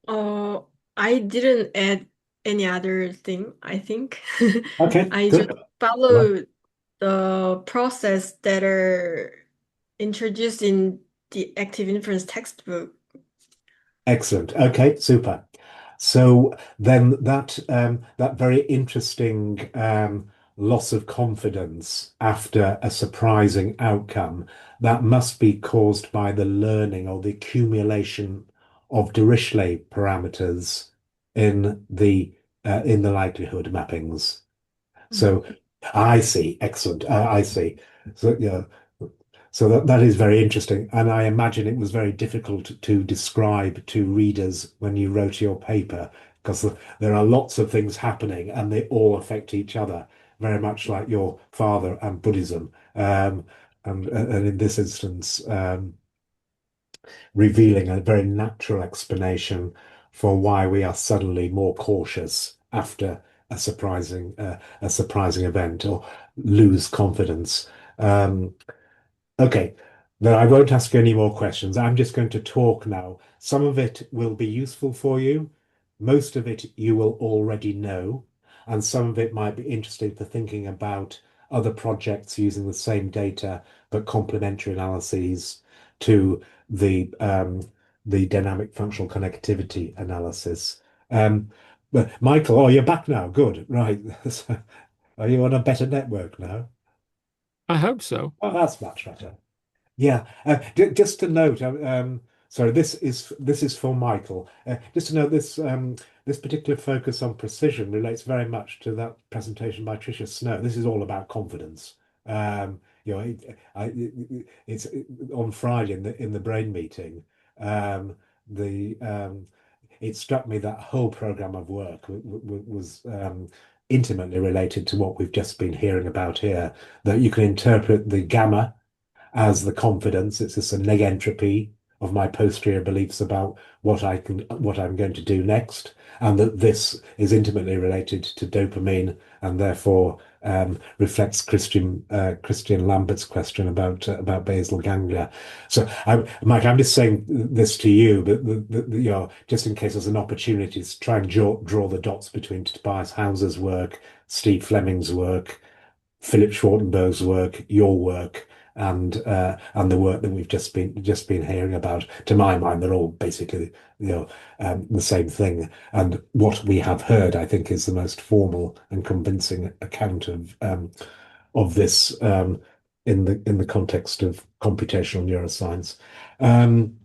Uh, I didn't add any other thing, I think. Okay, I just good. Right. followed the process that are introduced in the active inference textbook. Excellent. Okay, super. So then that very interesting loss of confidence after a surprising outcome, that must be caused by the learning or the accumulation of Dirichlet parameters in the likelihood mappings. Mhm. So I see. Excellent. I see. So yeah. So that is very interesting. And I imagine it was very difficult to describe to readers when you wrote your paper. because there are lots of things happening and they all affect each other, very much like your father and Buddhism. And in this instance, revealing a very natural explanation for why we are suddenly more cautious after a surprising event or lose confidence. Um, Okay, then I won't ask you any more questions. I'm just going to talk now. Some of it will be useful for you. Most of it you will already know, and some of it might be interesting for thinking about other projects using the same data but complementary analyses to the dynamic functional connectivity analysis. But Michael, oh, you're back now. Good, right. Are you on a better network now? I hope so. Oh, that's much better. Yeah, just to note, sorry, this is for Michael. Just to note, this particular focus on precision relates very much to that presentation by Tricia Snow. This is all about confidence. It's on Friday in the brain meeting. The It struck me that whole program of work was intimately related to what we've just been hearing about here. That you can interpret the gamma as the confidence. It's just a negentropy of my posterior beliefs about what I'm going to do next, and that this is intimately related to dopamine, and therefore reflects Christian Lambert's question about basal ganglia. So, Mike, I'm just saying this to you, but just in case there's an opportunity to try and draw the dots between Tobias Hauser's work, Steve Fleming's work, Philip Schwartenberg's work, your work, and the work that we've just been hearing about. To my mind, they're all basically the same thing. And what we have heard, I think, is the most formal and convincing account of this in the context of computational neuroscience. Um,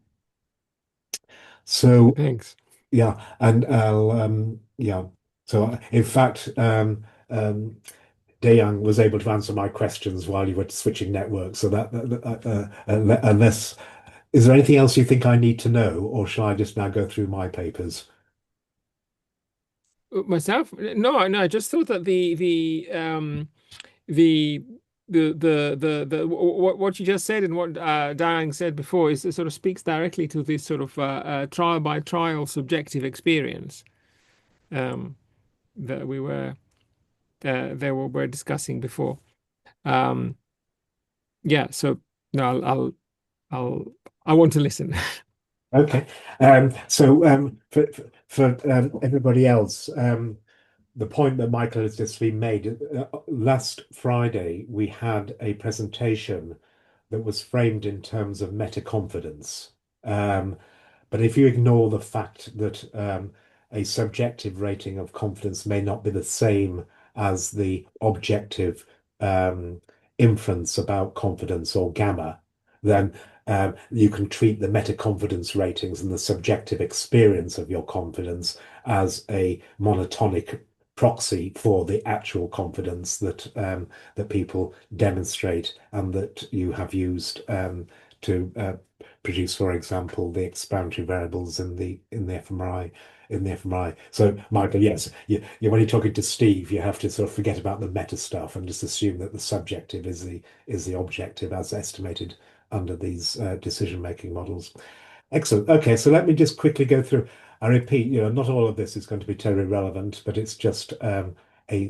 so Thanks. yeah, and yeah. So in fact, Dayoung was able to answer my questions while you were switching networks. So unless, is there anything else you think I need to know, or shall I just now go through my papers? Myself? No, no, I just thought that the what you just said and what Dayoung said before is sort of speaks directly to this sort of trial by trial subjective experience um, that we're discussing before. Um, yeah, so no, I'll I want to listen. Okay. So for everybody else, the point that Michael has just been made, last Friday we had a presentation that was framed in terms of meta-confidence. But if you ignore the fact that a subjective rating of confidence may not be the same as the objective inference about confidence or gamma, then you can treat the meta-confidence ratings and the subjective experience of your confidence as a monotonic proxy for the actual confidence that people demonstrate and that you have used to produce, for example, the explanatory variables in the fMRI. So, Michael, yes, when you're talking to Steve, you have to sort of forget about the meta stuff and just assume that the subjective is the objective as estimated under these decision-making models. Excellent. Okay, so let me just quickly go through. I repeat, not all of this is going to be terribly relevant, but it's just a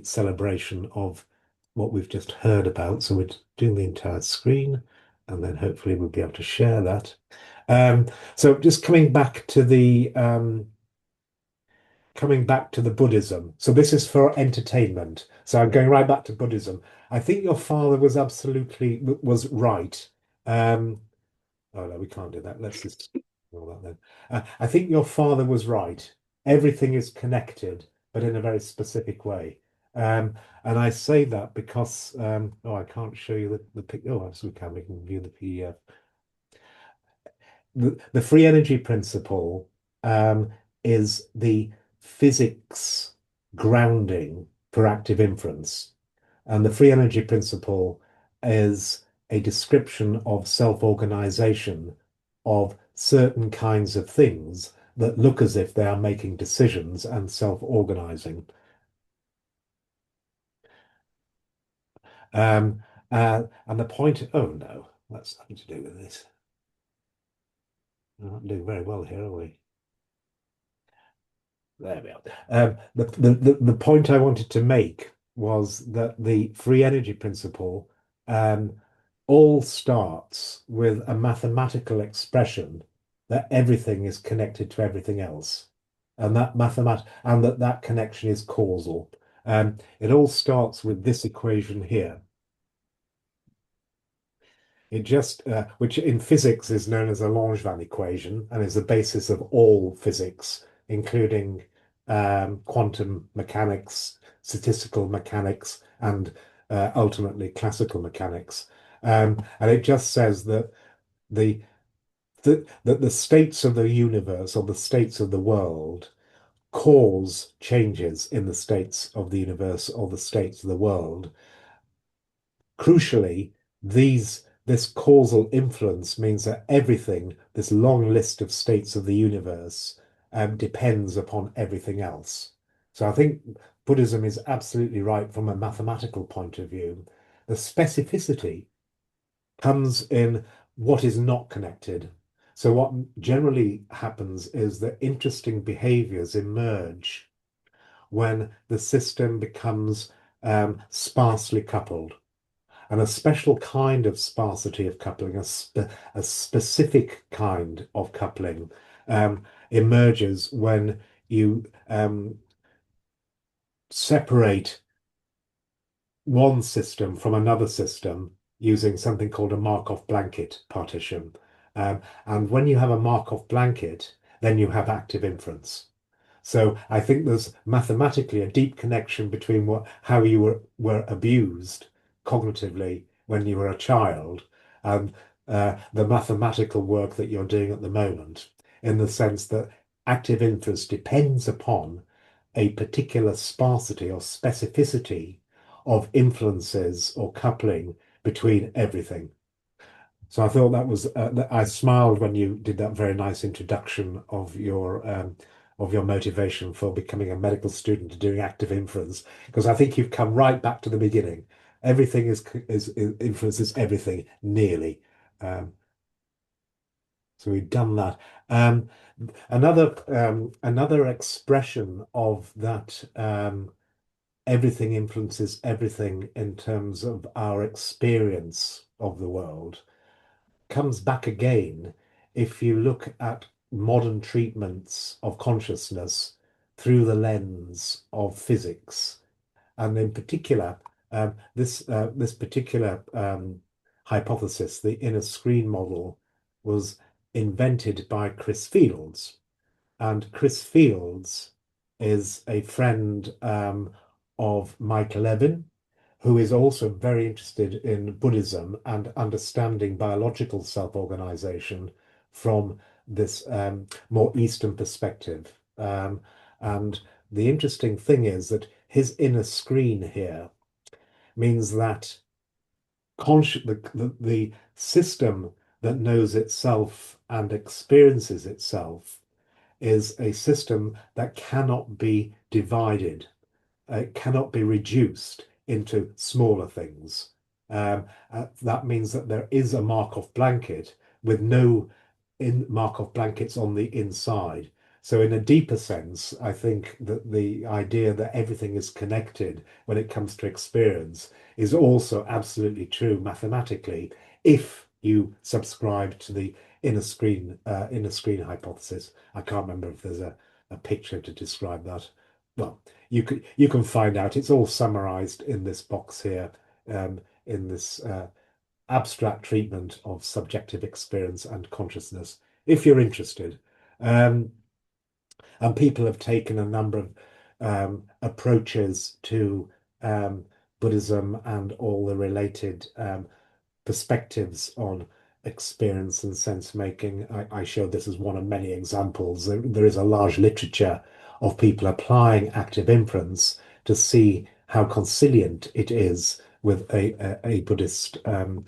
celebration of what we've just heard about. So we're doing the entire screen, and then hopefully we'll be able to share that. So just coming back to the Buddhism. So this is for entertainment. So I'm going right back to Buddhism. I think your father was right. Oh no, we can't do that. Let's just ignore that then. I think your father was right. Everything is connected, but in a very specific way. And I say that because I can't show you the picture. Oh, yes, we can view the PDF. The free energy principle is the physics grounding for active inference. And the free energy principle is a description of self-organization of certain kinds of things that look as if they are making decisions and self-organizing. And the point, oh no, that's nothing to do with this. We're not doing very well here, are we? There we are. The point I wanted to make was that the free energy principle all starts with a mathematical expression that everything is connected to everything else, and that connection is causal. It all starts with this equation here. It just, which in physics is known as the Langevin equation and is the basis of all physics, including quantum mechanics, statistical mechanics, and ultimately classical mechanics. And it just says that the that the states of the universe or the states of the world cause changes in the states of the universe or the states of the world. Crucially, this causal influence means that everything, this long list of states of the universe, depends upon everything else. So I think Buddhism is absolutely right from a mathematical point of view. The specificity comes in what is not connected. So what generally happens is that interesting behaviors emerge when the system becomes sparsely coupled. And a special kind of sparsity of coupling, a specific kind of coupling, emerges when you separate one system from another system using something called a Markov blanket partition. And when you have a Markov blanket, then you have active inference. So I think there's mathematically a deep connection between how you were abused cognitively when you were a child and the mathematical work that you're doing at the moment, in the sense that active inference depends upon a particular sparsity or specificity of influences or coupling between everything. So I thought that was I smiled when you did that very nice introduction of your motivation for becoming a medical student and doing active inference, because I think you've come right back to the beginning. Everything is influences everything nearly. So we've done that. Another expression of that everything influences everything in terms of our experience of the world comes back again if you look at modern treatments of consciousness through the lens of physics. And in particular, this particular hypothesis, the inner screen model, was invented by Chris Fields. And Chris Fields is a friend of Mike Levin, who is also very interested in Buddhism and understanding biological self-organization from this more Eastern perspective. And the interesting thing is that his inner screen here means that the system that knows itself and experiences itself is a system that cannot be divided. It cannot be reduced into smaller things. That means that there is a Markov blanket with no Markov blankets on the inside. So in a deeper sense, I think that the idea that everything is connected when it comes to experience is also absolutely true mathematically if you subscribe to the inner screen hypothesis. I can't remember if there's a picture to describe that. Well, you can find out. It's all summarized in this box here, in this abstract treatment of subjective experience and consciousness, if you're interested. And people have taken a number of approaches to Buddhism and all the related perspectives on experience and sense making. I showed this as one of many examples. There is a large literature of people applying active inference to see how consilient it is with a Buddhist, in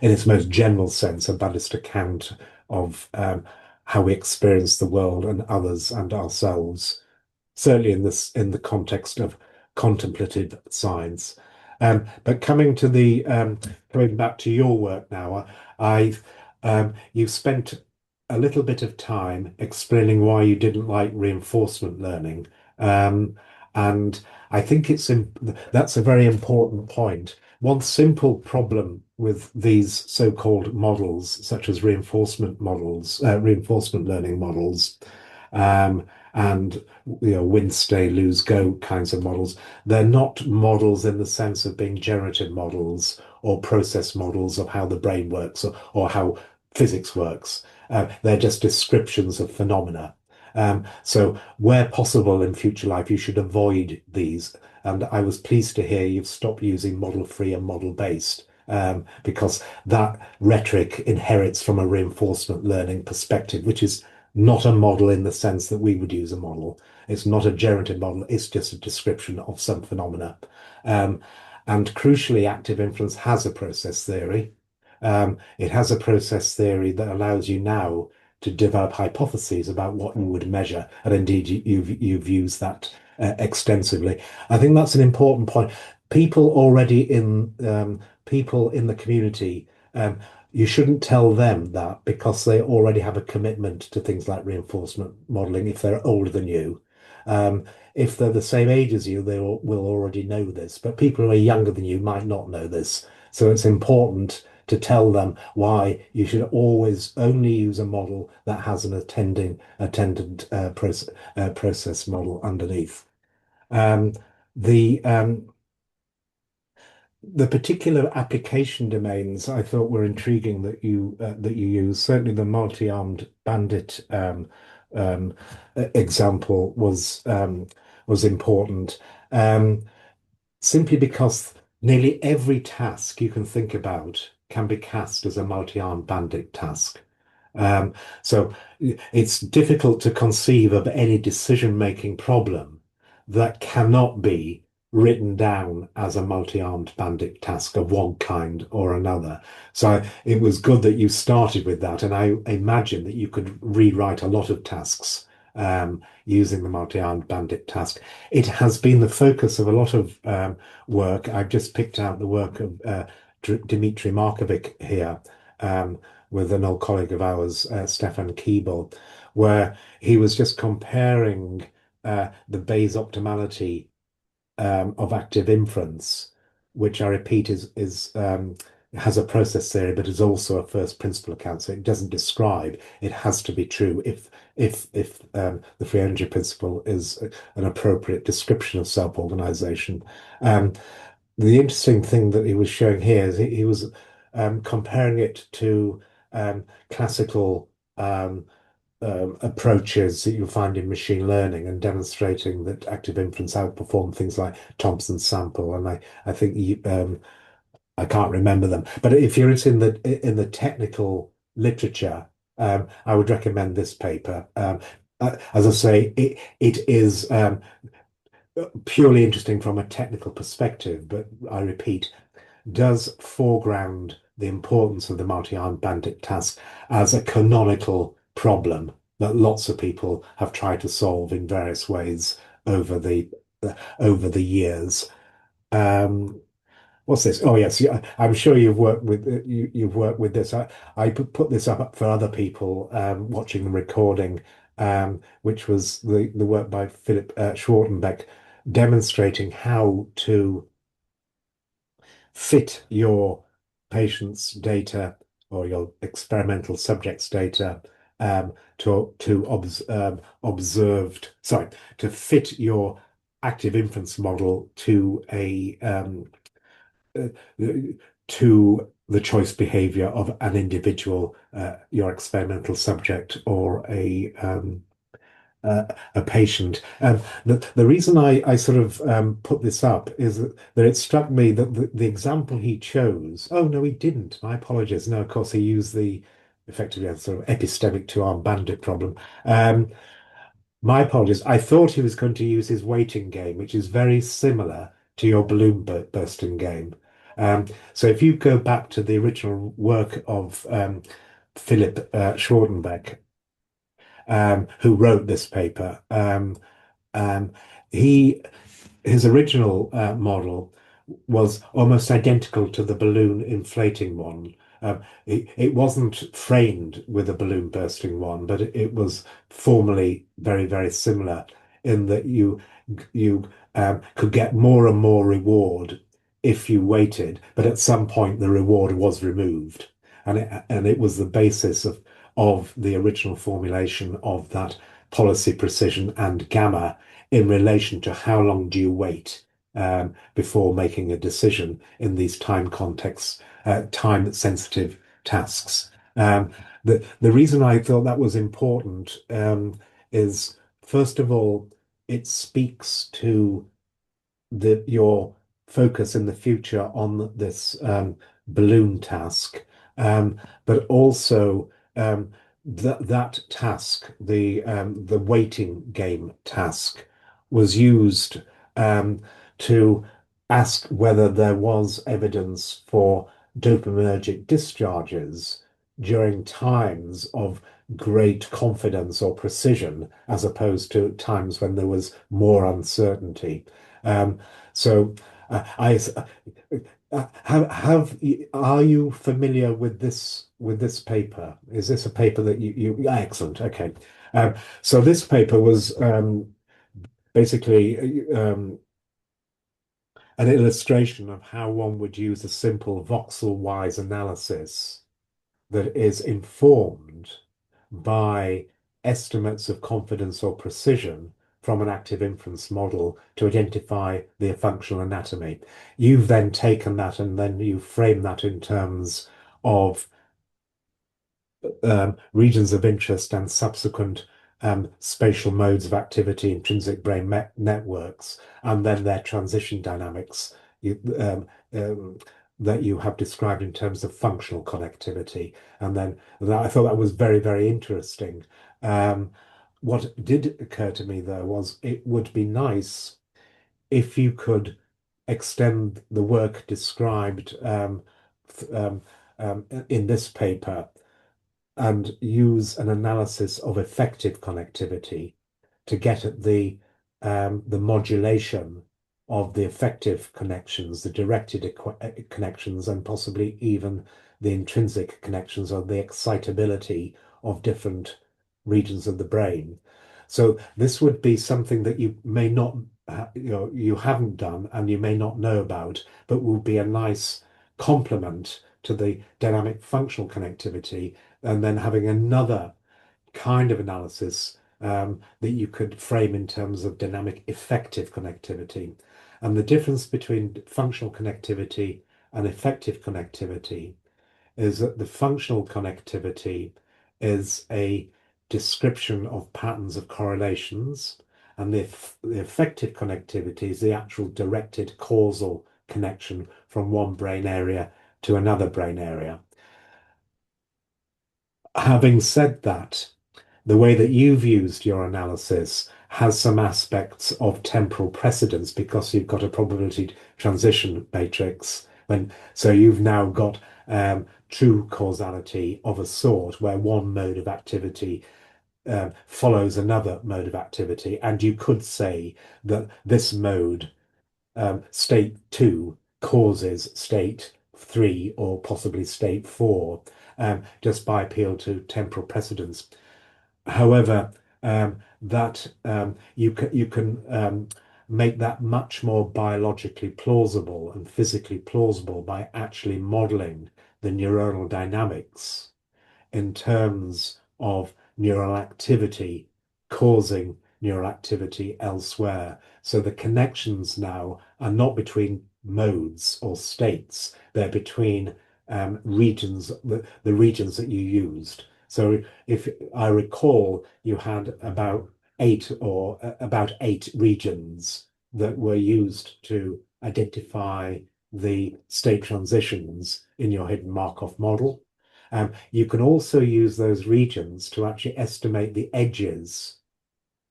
its most general sense, a Buddhist account of how we experience the world and others and ourselves, certainly in the context of contemplative science. But coming back to your work now, I've you've spent a little bit of time explaining why you didn't like reinforcement learning, and I think that's a very important point. One simple problem with these so-called models, such as reinforcement learning models, um, and win, stay, lose, go kinds of models. They're not models in the sense of being generative models or process models of how the brain works or how physics works. They're just descriptions of phenomena. So where possible in future life, you should avoid these. And I was pleased to hear you've stopped using model-free and model-based. Because that rhetoric inherits from a reinforcement learning perspective, which is not a model in the sense that we would use a model. It's not a generative model, it's just a description of some phenomena. Um, and crucially, active inference has a process theory. It has a process theory that allows you now to develop hypotheses about what you would measure. And indeed, you've used that extensively. I think that's an important point. People in the community, you shouldn't tell them that because they already have a commitment to things like reinforcement modeling if they're older than you. If they're the same age as you, will already know this, but people who are younger than you might not know this. So it's important to tell them why you should always only use a model that has an attendant process model underneath. Um, the the particular application domains I thought were intriguing that you use. Certainly, the multi-armed bandit example was important, simply because nearly every task you can think about can be cast as a multi-armed bandit task. So it's difficult to conceive of any decision-making problem that cannot be written down as a multi-armed bandit task of one kind or another. So it was good that you started with that, and I imagine that you could rewrite a lot of tasks using the multi-armed bandit task. It has been the focus of a lot of work. I've just picked out the work of Dmitry Markovic here. With an old colleague of ours, Stefan Keeble, where he was just comparing the Bayes optimality of active inference, which I repeat is has a process theory, but is also a first principle account. So it doesn't describe; it has to be true if the free energy principle is an appropriate description of self-organization. The interesting thing that he was showing here is he was comparing it to classical approaches that you find in machine learning and demonstrating that active inference outperform things like Thompson's sample. And I think I can't remember them, but if you're in the technical literature, I would recommend this paper. As I say, it is purely interesting from a technical perspective, but I repeat, does foreground the importance of the multi-armed bandit task as a canonical problem that lots of people have tried to solve in various ways over the years. Um, what's this? Oh yes, yeah, I'm sure you've worked with this. I put this up for other people watching the recording, which was the work by Philip Schwartenbeck demonstrating how to fit your patient's data or your experimental subject's data to fit your active inference model uh, to the choice behavior of an individual, your experimental subject or a patient. The reason I sort of put this up is that it struck me that the example he chose, oh no, he didn't. My apologies. No, of course, he used the effectively a sort of epistemic two-armed bandit problem. My apologies. I thought he was going to use his weighting game, which is very similar to your balloon bursting game. So if you go back to the original work of Philip Schwarzenbeck, who wrote this paper. Um, he his original model was almost identical to the balloon inflating one. It wasn't framed with a balloon bursting one, but it was formally very, very similar in that you could get more and more reward if you waited, but at some point the reward was removed, and it was the basis of the original formulation of that policy precision and gamma in relation to how long do you wait before making a decision in these time contexts, time sensitive tasks. The reason I thought that was important is, first of all, it speaks to your focus in the future on this balloon task, but also that task, the waiting game task, was used to ask whether there was evidence for dopaminergic discharges during times of great confidence or precision, as opposed to times when there was more uncertainty. Um, so, I are you familiar with this paper? Is this a paper that excellent? Okay, so this paper was basically an illustration of how one would use a simple voxel-wise analysis that is informed by estimates of confidence or precision from an active inference model to identify the functional anatomy. You've then taken that and then you frame that in terms of regions of interest and subsequent spatial modes of activity, intrinsic brain networks, and then their transition dynamics that you have described in terms of functional connectivity. And then I thought that was very, very interesting. What did occur to me, though, was it would be nice if you could extend the work described in this paper and use an analysis of effective connectivity to get at the modulation of the effective connections, the directed connections, and possibly even the intrinsic connections or the excitability of different regions of the brain. So this would be something that you may not, you haven't done and you may not know about, but will be a nice complement to the dynamic functional connectivity, and then having another kind of analysis that you could frame in terms of dynamic effective connectivity. And the difference between functional connectivity and effective connectivity is that the functional connectivity is a description of patterns of correlations, and the effective connectivity is the actual directed causal connection from one brain area to another brain area. Having said that, the way that you've used your analysis has some aspects of temporal precedence because you've got a probability transition matrix. So you've now got true causality of a sort where one mode of activity follows another mode of activity. And you could say that this mode, state 2, causes state 3 or possibly state 4, just by appeal to temporal precedence. However, that you can make that much more biologically plausible and physically plausible by actually modeling the neuronal dynamics in terms of neural activity causing neural activity elsewhere. So the connections now are not between modes or states, they're between regions, the regions that you used. So if I recall, you had about eight regions that were used to identify the state transitions in your hidden Markov model. You can also use those regions to actually estimate the edges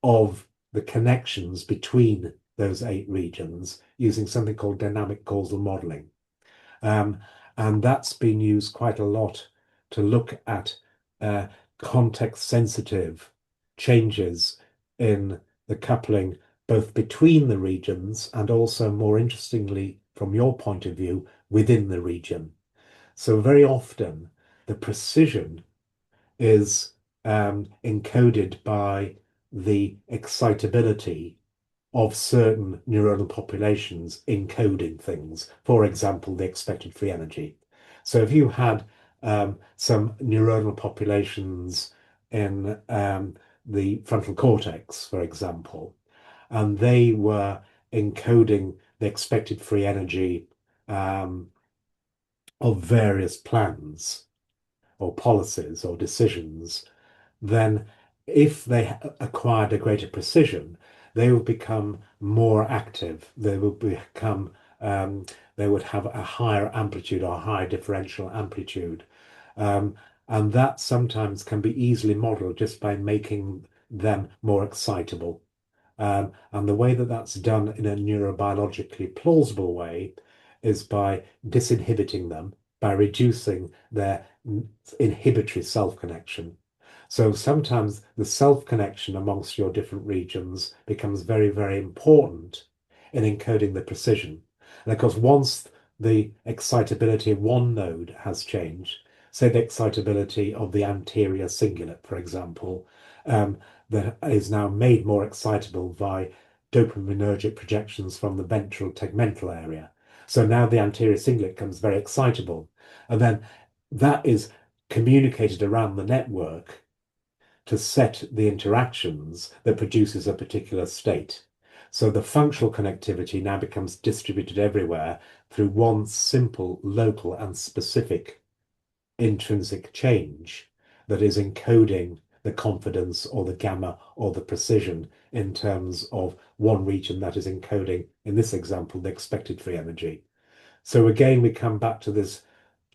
of the connections between those 8 regions using something called dynamic causal modeling. And that's been used quite a lot to look at context sensitive changes in the coupling both between the regions and also, more interestingly, from your point of view, within the region. So very often the precision is encoded by the excitability of certain neuronal populations encoding things. For example, the expected free energy. So if you had some neuronal populations in the frontal cortex, for example, and they were encoding the expected free energy of various plans or policies or decisions, then if they acquired a greater precision, they would become more active. They would become, they would have a higher amplitude or a higher differential amplitude. And that sometimes can be easily modeled just by making them more excitable. And the way that that's done in a neurobiologically plausible way is by disinhibiting them, by reducing their inhibitory self-connection. So sometimes the self-connection amongst your different regions becomes very, very important in encoding the precision. And of course, once the excitability of one node has changed, say the excitability of the anterior cingulate, for example, that is now made more excitable by dopaminergic projections from the ventral tegmental area. So now the anterior cingulate becomes very excitable. And then that is communicated around the network to set the interactions that produces a particular state. So the functional connectivity now becomes distributed everywhere through one simple, local, and specific intrinsic change that is encoding the confidence or the gamma or the precision in terms of one region that is encoding, in this example, the expected free energy. So again, we come back to this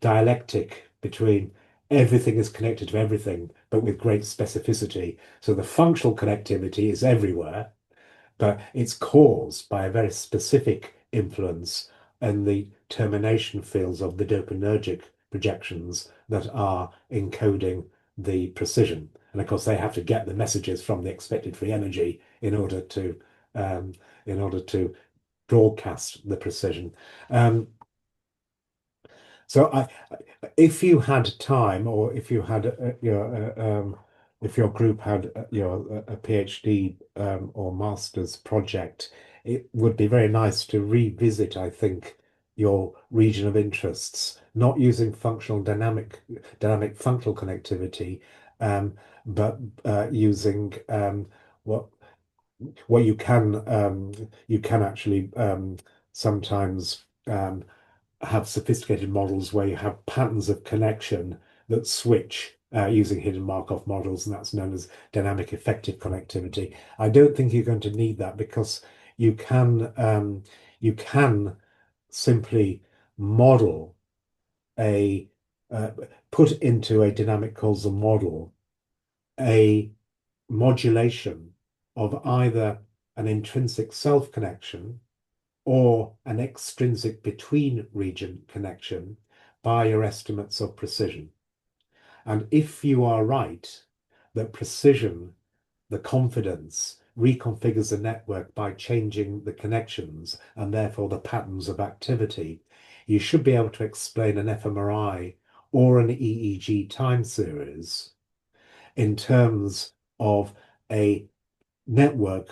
dialectic between everything is connected to everything, but with great specificity. So the functional connectivity is everywhere, but it's caused by a very specific influence in the termination fields of the dopaminergic projections that are encoding the precision. And of course, they have to get the messages from the expected free energy in order to broadcast the precision. So if you had time, or if you had if your group had a PhD or master's project, it would be very nice to revisit, I think, your region of interests, not using dynamic functional connectivity, but using what you can actually sometimes have sophisticated models where you have patterns of connection that switch using hidden Markov models, and that's known as dynamic effective connectivity. I don't think you're going to need that because you can simply model a put into a dynamic causal model a modulation of either an intrinsic self connection or an extrinsic between region connection by your estimates of precision. And if you are right that precision, the confidence, reconfigures the network by changing the connections and therefore the patterns of activity, you should be able to explain an fMRI or an EEG time series in terms of a network,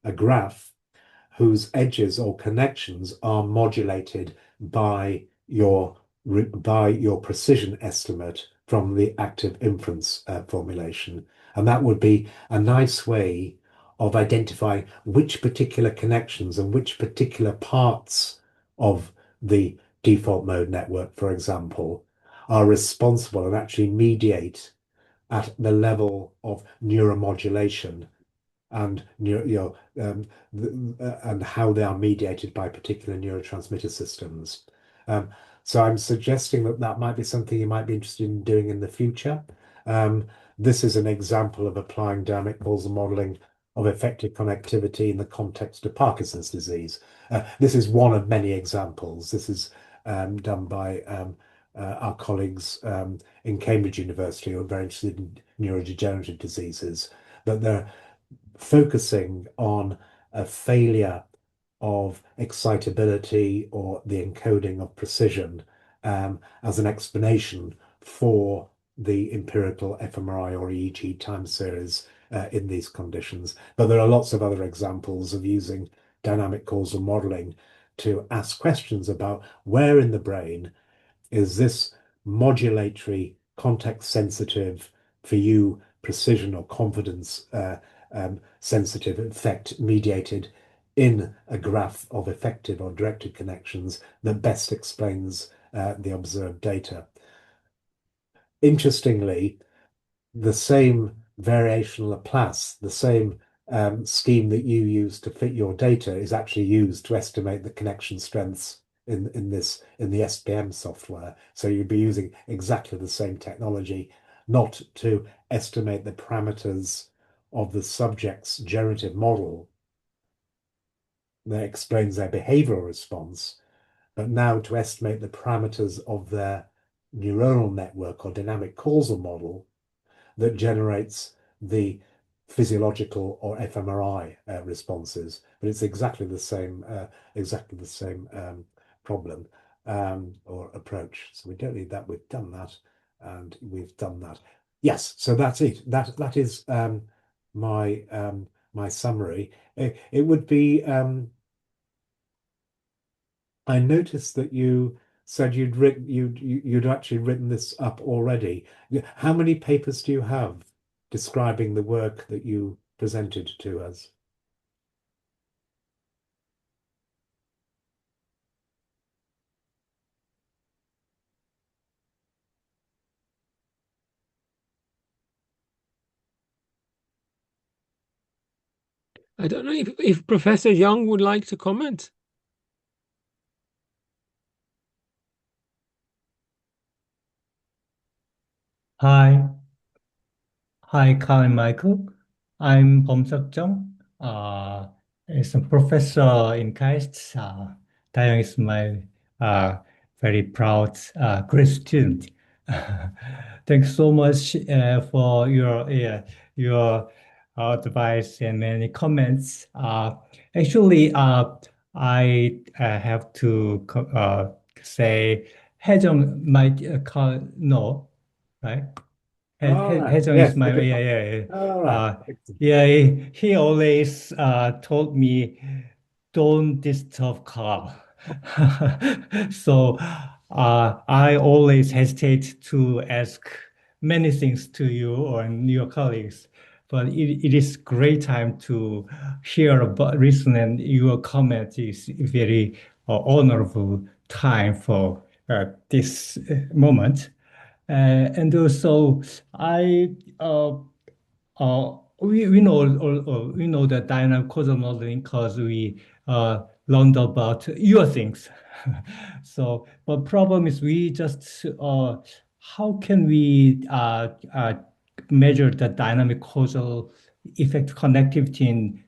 a graph, whose edges or connections are modulated by your precision estimate from the active inference formulation. And that would be a nice way of identifying which particular connections and which particular parts of the default mode network, for example, are responsible and actually mediate at the level of neuromodulation and and how they are mediated by particular neurotransmitter systems. So I'm suggesting that that might be something you might be interested in doing in the future. This is an example of applying dynamic causal modeling of effective connectivity in the context of Parkinson's disease. This is one of many examples. This is done by our colleagues in Cambridge University who are very interested in neurodegenerative diseases. but they're focusing on a failure of excitability or the encoding of precision as an explanation for the empirical fMRI or EEG time series in these conditions. But there are lots of other examples of using dynamic causal modeling to ask questions about where in the brain is this modulatory, context sensitive, for you, precision or confidence sensitive effect mediated in a graph of effective or directed connections that best explains the observed data. Interestingly, the same variational Laplace, the same scheme that you use to fit your data is actually used to estimate the connection strengths in the SPM software. So you'd be using exactly the same technology, not to estimate the parameters of the subject's generative model that explains their behavioral response, but now to estimate the parameters of their neuronal network or dynamic causal model that generates the physiological or fMRI responses. But it's exactly the same problem or approach. So we don't need that. We've done that, and we've done that. Yes, so that's it. That is my summary. It would be. I noticed that you said you'd actually written this up already. How many papers do you have describing the work that you presented to us? I don't know if Professor Young would like to comment. Hi, Carl and Michael. I'm Bomsak-jung. As a professor in KAIST, Dayoung is my very proud grad student. Thanks so much for your advice and many comments. Actually, I have to say, Haejung might know, right? All right. Haejung is Yes. my Okay. yeah. All right. Yeah, he always told me don't disturb Carl. So I always hesitate to ask many things to you or your colleagues, but it is great time to hear about listen and your comment is very honorable time for this moment. And also, I we know we know the dynamic causal modeling because we learned about your things. So, but problem is we just how can we measure the dynamic causal effect connectivity in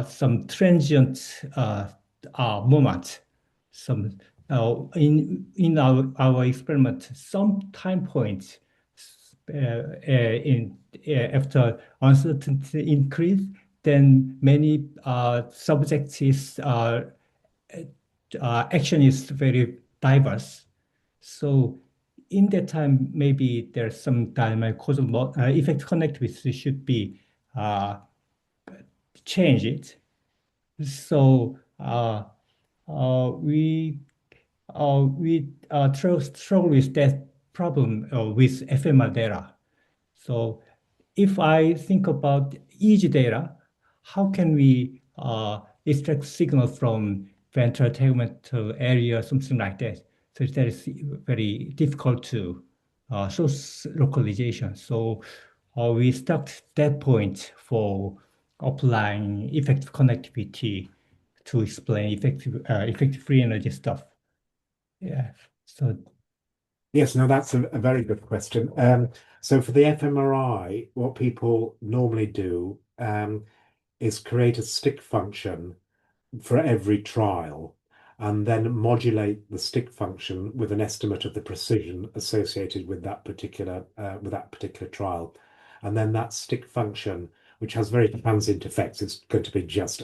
some transient moment. Some in our experiment, some time point in after uncertainty increase, then many subjects action is very diverse. So in that time, maybe there's some dynamic causal effect connectivity should be changed. So we struggle with that problem with fMR data. So if I think about EEG data, how can we extract signal from ventral tegmental area, something like that? So that is very difficult to source localization. So we stuck that point for applying effective connectivity to explain effective free energy stuff. Yeah. So Yes, no, that's a very good question. So for the fMRI, what people normally do is create a stick function for every trial and then modulate the stick function with an estimate of the precision associated with that particular trial. and then that stick function, which has very transient effects, it's going to be just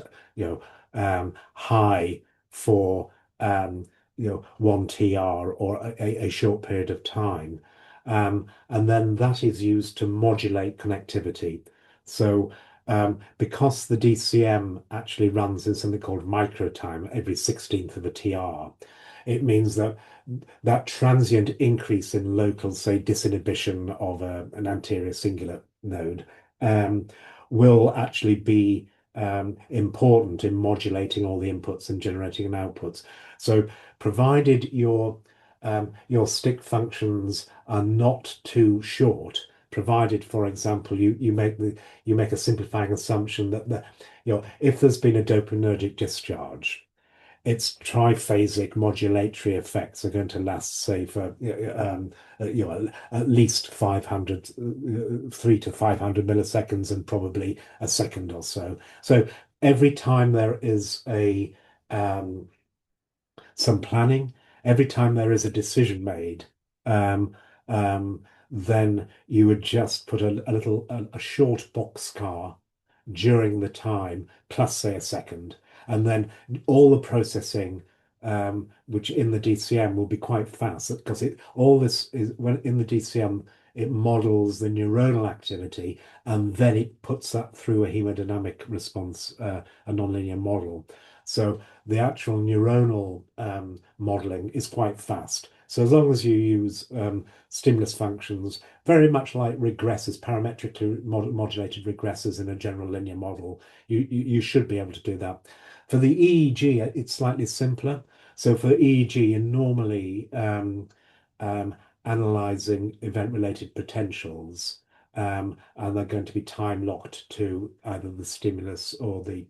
high for 1 TR or a short period of time. And then that is used to modulate connectivity. So because the DCM actually runs in something called microtime every 16th of a TR, it means that that transient increase in local, say, disinhibition of an anterior cingulate node will actually be important in modulating all the inputs and generating an outputs. So provided your stick functions are not too short, provided, for example, you make a simplifying assumption that if there's been a dopaminergic discharge, its triphasic modulatory effects are going to last, say, for at least 3 to 500 milliseconds and probably a second or so. So every time there is some planning, every time there is a decision made, um, then you would just put a short boxcar during the time, plus say a second, and then all the processing, which in the DCM will be quite fast because all this is when in the DCM it models the neuronal activity and then it puts that through a hemodynamic response, a nonlinear model. So the actual neuronal modeling is quite fast. So as long as you use stimulus functions, very much like regressors, parametrically modulated regressors in a general linear model, you should be able to do that. For the EEG, it's slightly simpler. So for EEG, you're normally analyzing event-related potentials, and they're going to be time locked to either the stimulus or the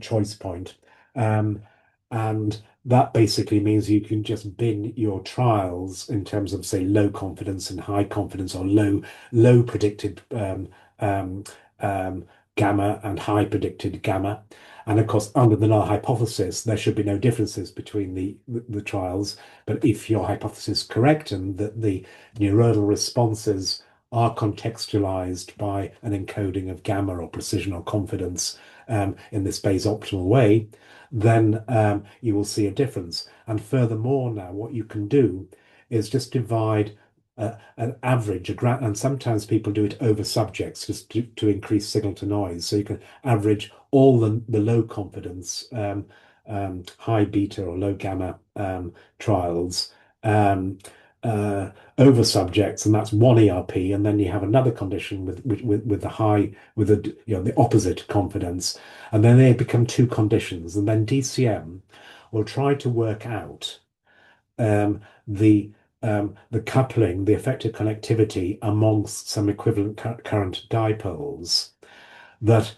choice point. And that basically means you can just bin your trials in terms of, say, low confidence and high confidence, or low predicted gamma and high predicted gamma. And of course, under the null hypothesis, there should be no differences between the trials. But if your hypothesis is correct and that the neuronal responses are contextualized by an encoding of gamma or precision or confidence in this Bayes optimal way, then you will see a difference. And furthermore, now what you can do is just divide an average, and sometimes people do it over subjects just to increase signal to noise. So you can average all the low confidence, high beta or low gamma trials over subjects, and that's one ERP, and then you have another condition with the opposite confidence, and then they become two conditions, and then DCM will try to work out the coupling, the effective connectivity amongst some equivalent current dipoles that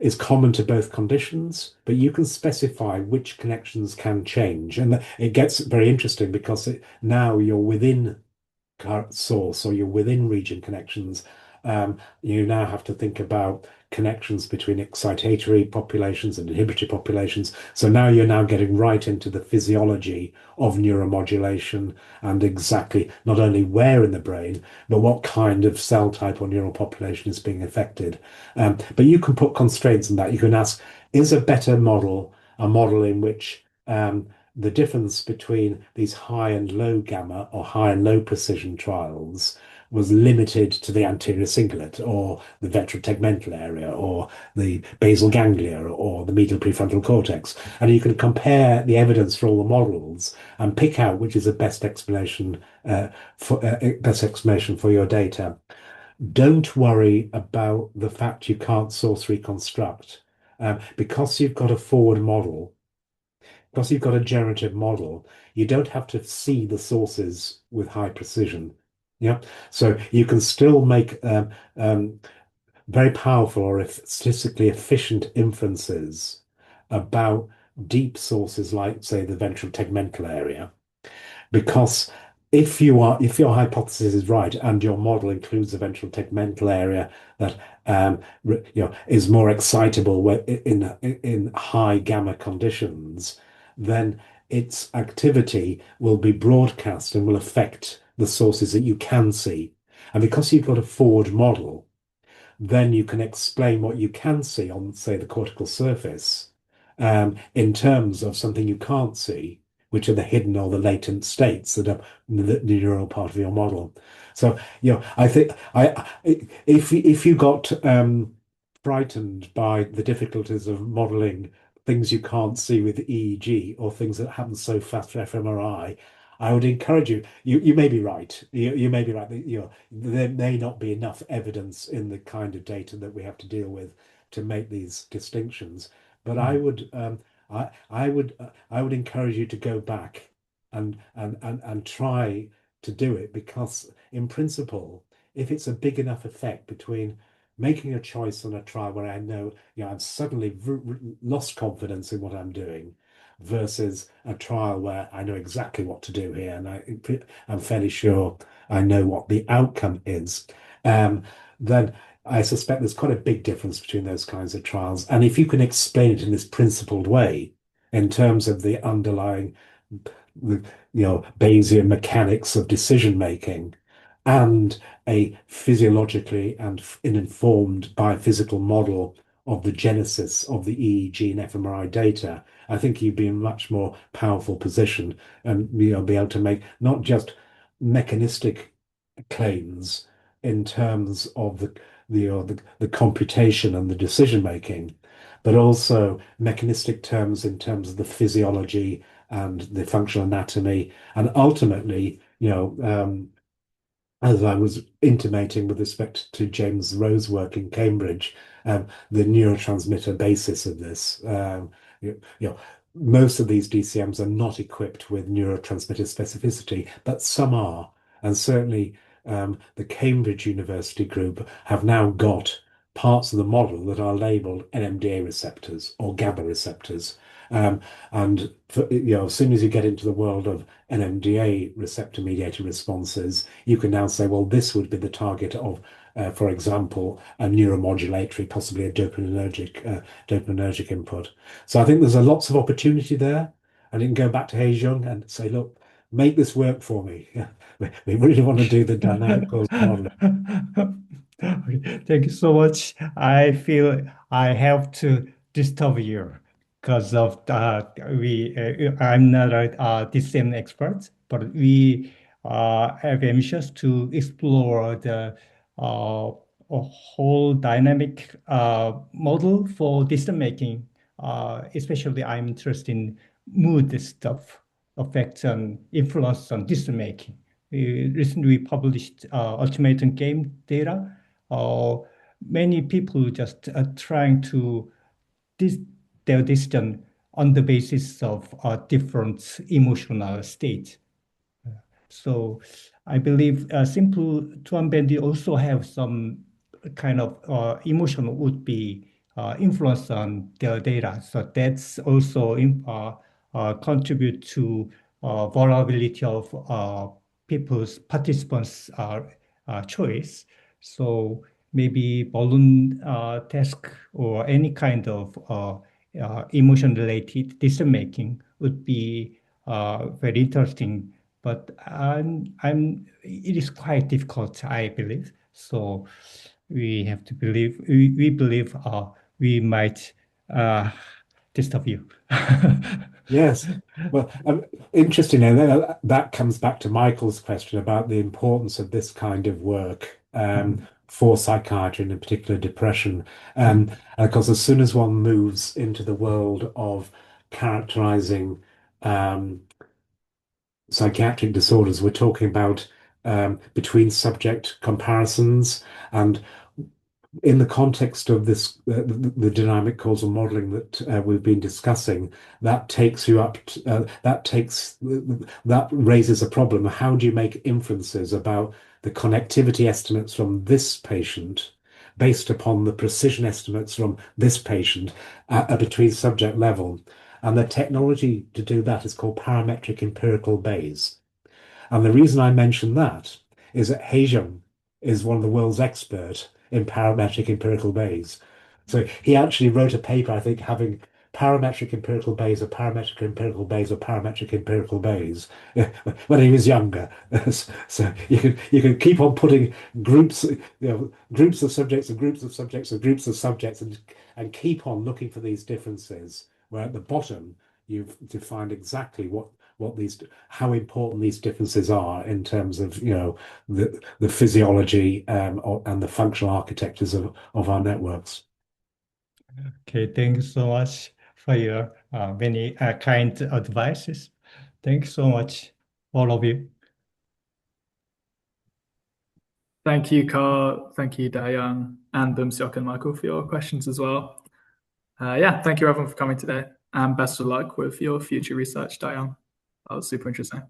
is common to both conditions, but you can specify which connections can change. And it gets very interesting because now you're within source or you're within region connections. You now have to think about connections between excitatory populations and inhibitory populations. So now you're getting right into the physiology of neuromodulation and exactly not only where in the brain, but what kind of cell type or neural population is being affected. But you can put constraints on that. You can ask, is a better model a model in which the difference between these high and low gamma or high and low precision trials was limited to the anterior cingulate or the ventral tegmental area or the basal ganglia or the medial prefrontal cortex. And you can compare the evidence for all the models and pick out which is the best explanation for your data. Don't worry about the fact you can't source reconstruct. Because you've got a forward model, because you've got a generative model, you don't have to see the sources with high precision. Yeah, so you can still make very powerful or statistically efficient inferences about deep sources like, say, the ventral tegmental area, because if your hypothesis is right and your model includes the ventral tegmental area that is more excitable in high gamma conditions, then its activity will be broadcast and will affect the sources that you can see. And because you've got a forward model, then you can explain what you can see on, say, the cortical surface in terms of something you can't see, which are the hidden or the latent states that are the neural part of your model. So, I think if you got frightened by the difficulties of modeling things you can't see with EEG or things that happen so fast for fMRI, I would encourage you. You may be right. You may be right. There may not be enough evidence in the kind of data that we have to deal with to make these distinctions. But I would encourage you to go back and try to do it, because in principle, if it's a big enough effect between making a choice on a trial where I know, I've suddenly lost confidence in what I'm doing, versus a trial where I know exactly what to do here and I'm fairly sure I know what the outcome is, then I suspect there's quite a big difference between those kinds of trials. And if you can explain it in this principled way, in terms of the underlying, Bayesian mechanics of decision making, and a physiologically and informed biophysical model of the genesis of the EEG and fMRI data, I think you'd be in a much more powerful position and be able to make not just mechanistic claims in terms of the computation and the decision making, but also mechanistic terms in terms of the physiology and the functional anatomy, and ultimately, as I was intimating with respect to James Rowe's work in Cambridge, the neurotransmitter basis of this. Most of these DCMs are not equipped with neurotransmitter specificity, but some are. And certainly the Cambridge University group have now got parts of the model that are labeled NMDA receptors or GABA receptors. And as soon as you get into the world of NMDA receptor mediated responses, you can now say, well, this would be the target of, for example, a neuromodulatory, possibly a dopaminergic input. So I think there's lots of opportunity there. And you can go back to Dayoung and say, look, make this work for me. We really want to do the dynamic causal modeling. Okay, thank you so much. I feel I have to disturb you because of I'm not a DCM expert, but we have ambitions to explore the a whole dynamic model for decision making. Especially, I'm interested in mood stuff, effects and influence on decision making. Recently, we published ultimatum game data. Uh, Many people just trying to this their decision on the basis of different emotional states. So I believe simple two-band also have some kind of emotion would be influence on their data. So that's also contribute to vulnerability of people's participants' choice. So maybe balloon task or any kind of emotion-related decision making would be very interesting, but it is quite difficult, I believe. So we have to believe, we believe we might disturb you. Yes. Well, interesting. And that comes back to Michael's question about the importance of this kind of work for psychiatry and in particular depression. And of course, as soon as one moves into the world of characterizing psychiatric disorders, we're talking about between subject comparisons. And in the context of this, the dynamic causal modeling that we've been discussing, that takes you up. That raises a problem. How do you make inferences about the connectivity estimates from this patient based upon the precision estimates from this patient at between subject level? And the technology to do that is called parametric empirical Bayes. And the reason I mention that is that Dayoung is one of the world's expert in parametric empirical Bayes. So he actually wrote a paper, I think, having parametric empirical Bayes or parametric empirical Bayes or parametric empirical Bayes when he was younger. So you can keep on putting groups, groups of subjects and groups of subjects and groups of subjects and keep on looking for these differences, where at the bottom you've defined exactly how important these differences are in terms of the physiology and the functional architectures of our networks. Okay, thank you so much for your many kind advices. Thank you so much, all of you. Thank you, Carl. Thank you, Dayoung, and Bumseok and Michael for your questions as well. Yeah, thank you everyone for coming today, and best of luck with your future research, Dayoung. That was super interesting.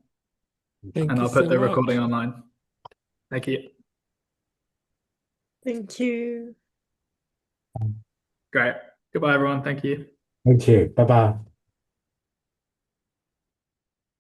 Thank And you I'll put so the much. recording online. Thank you. Thank you. Great. Goodbye, everyone. Thank you. Thank you. Bye-bye.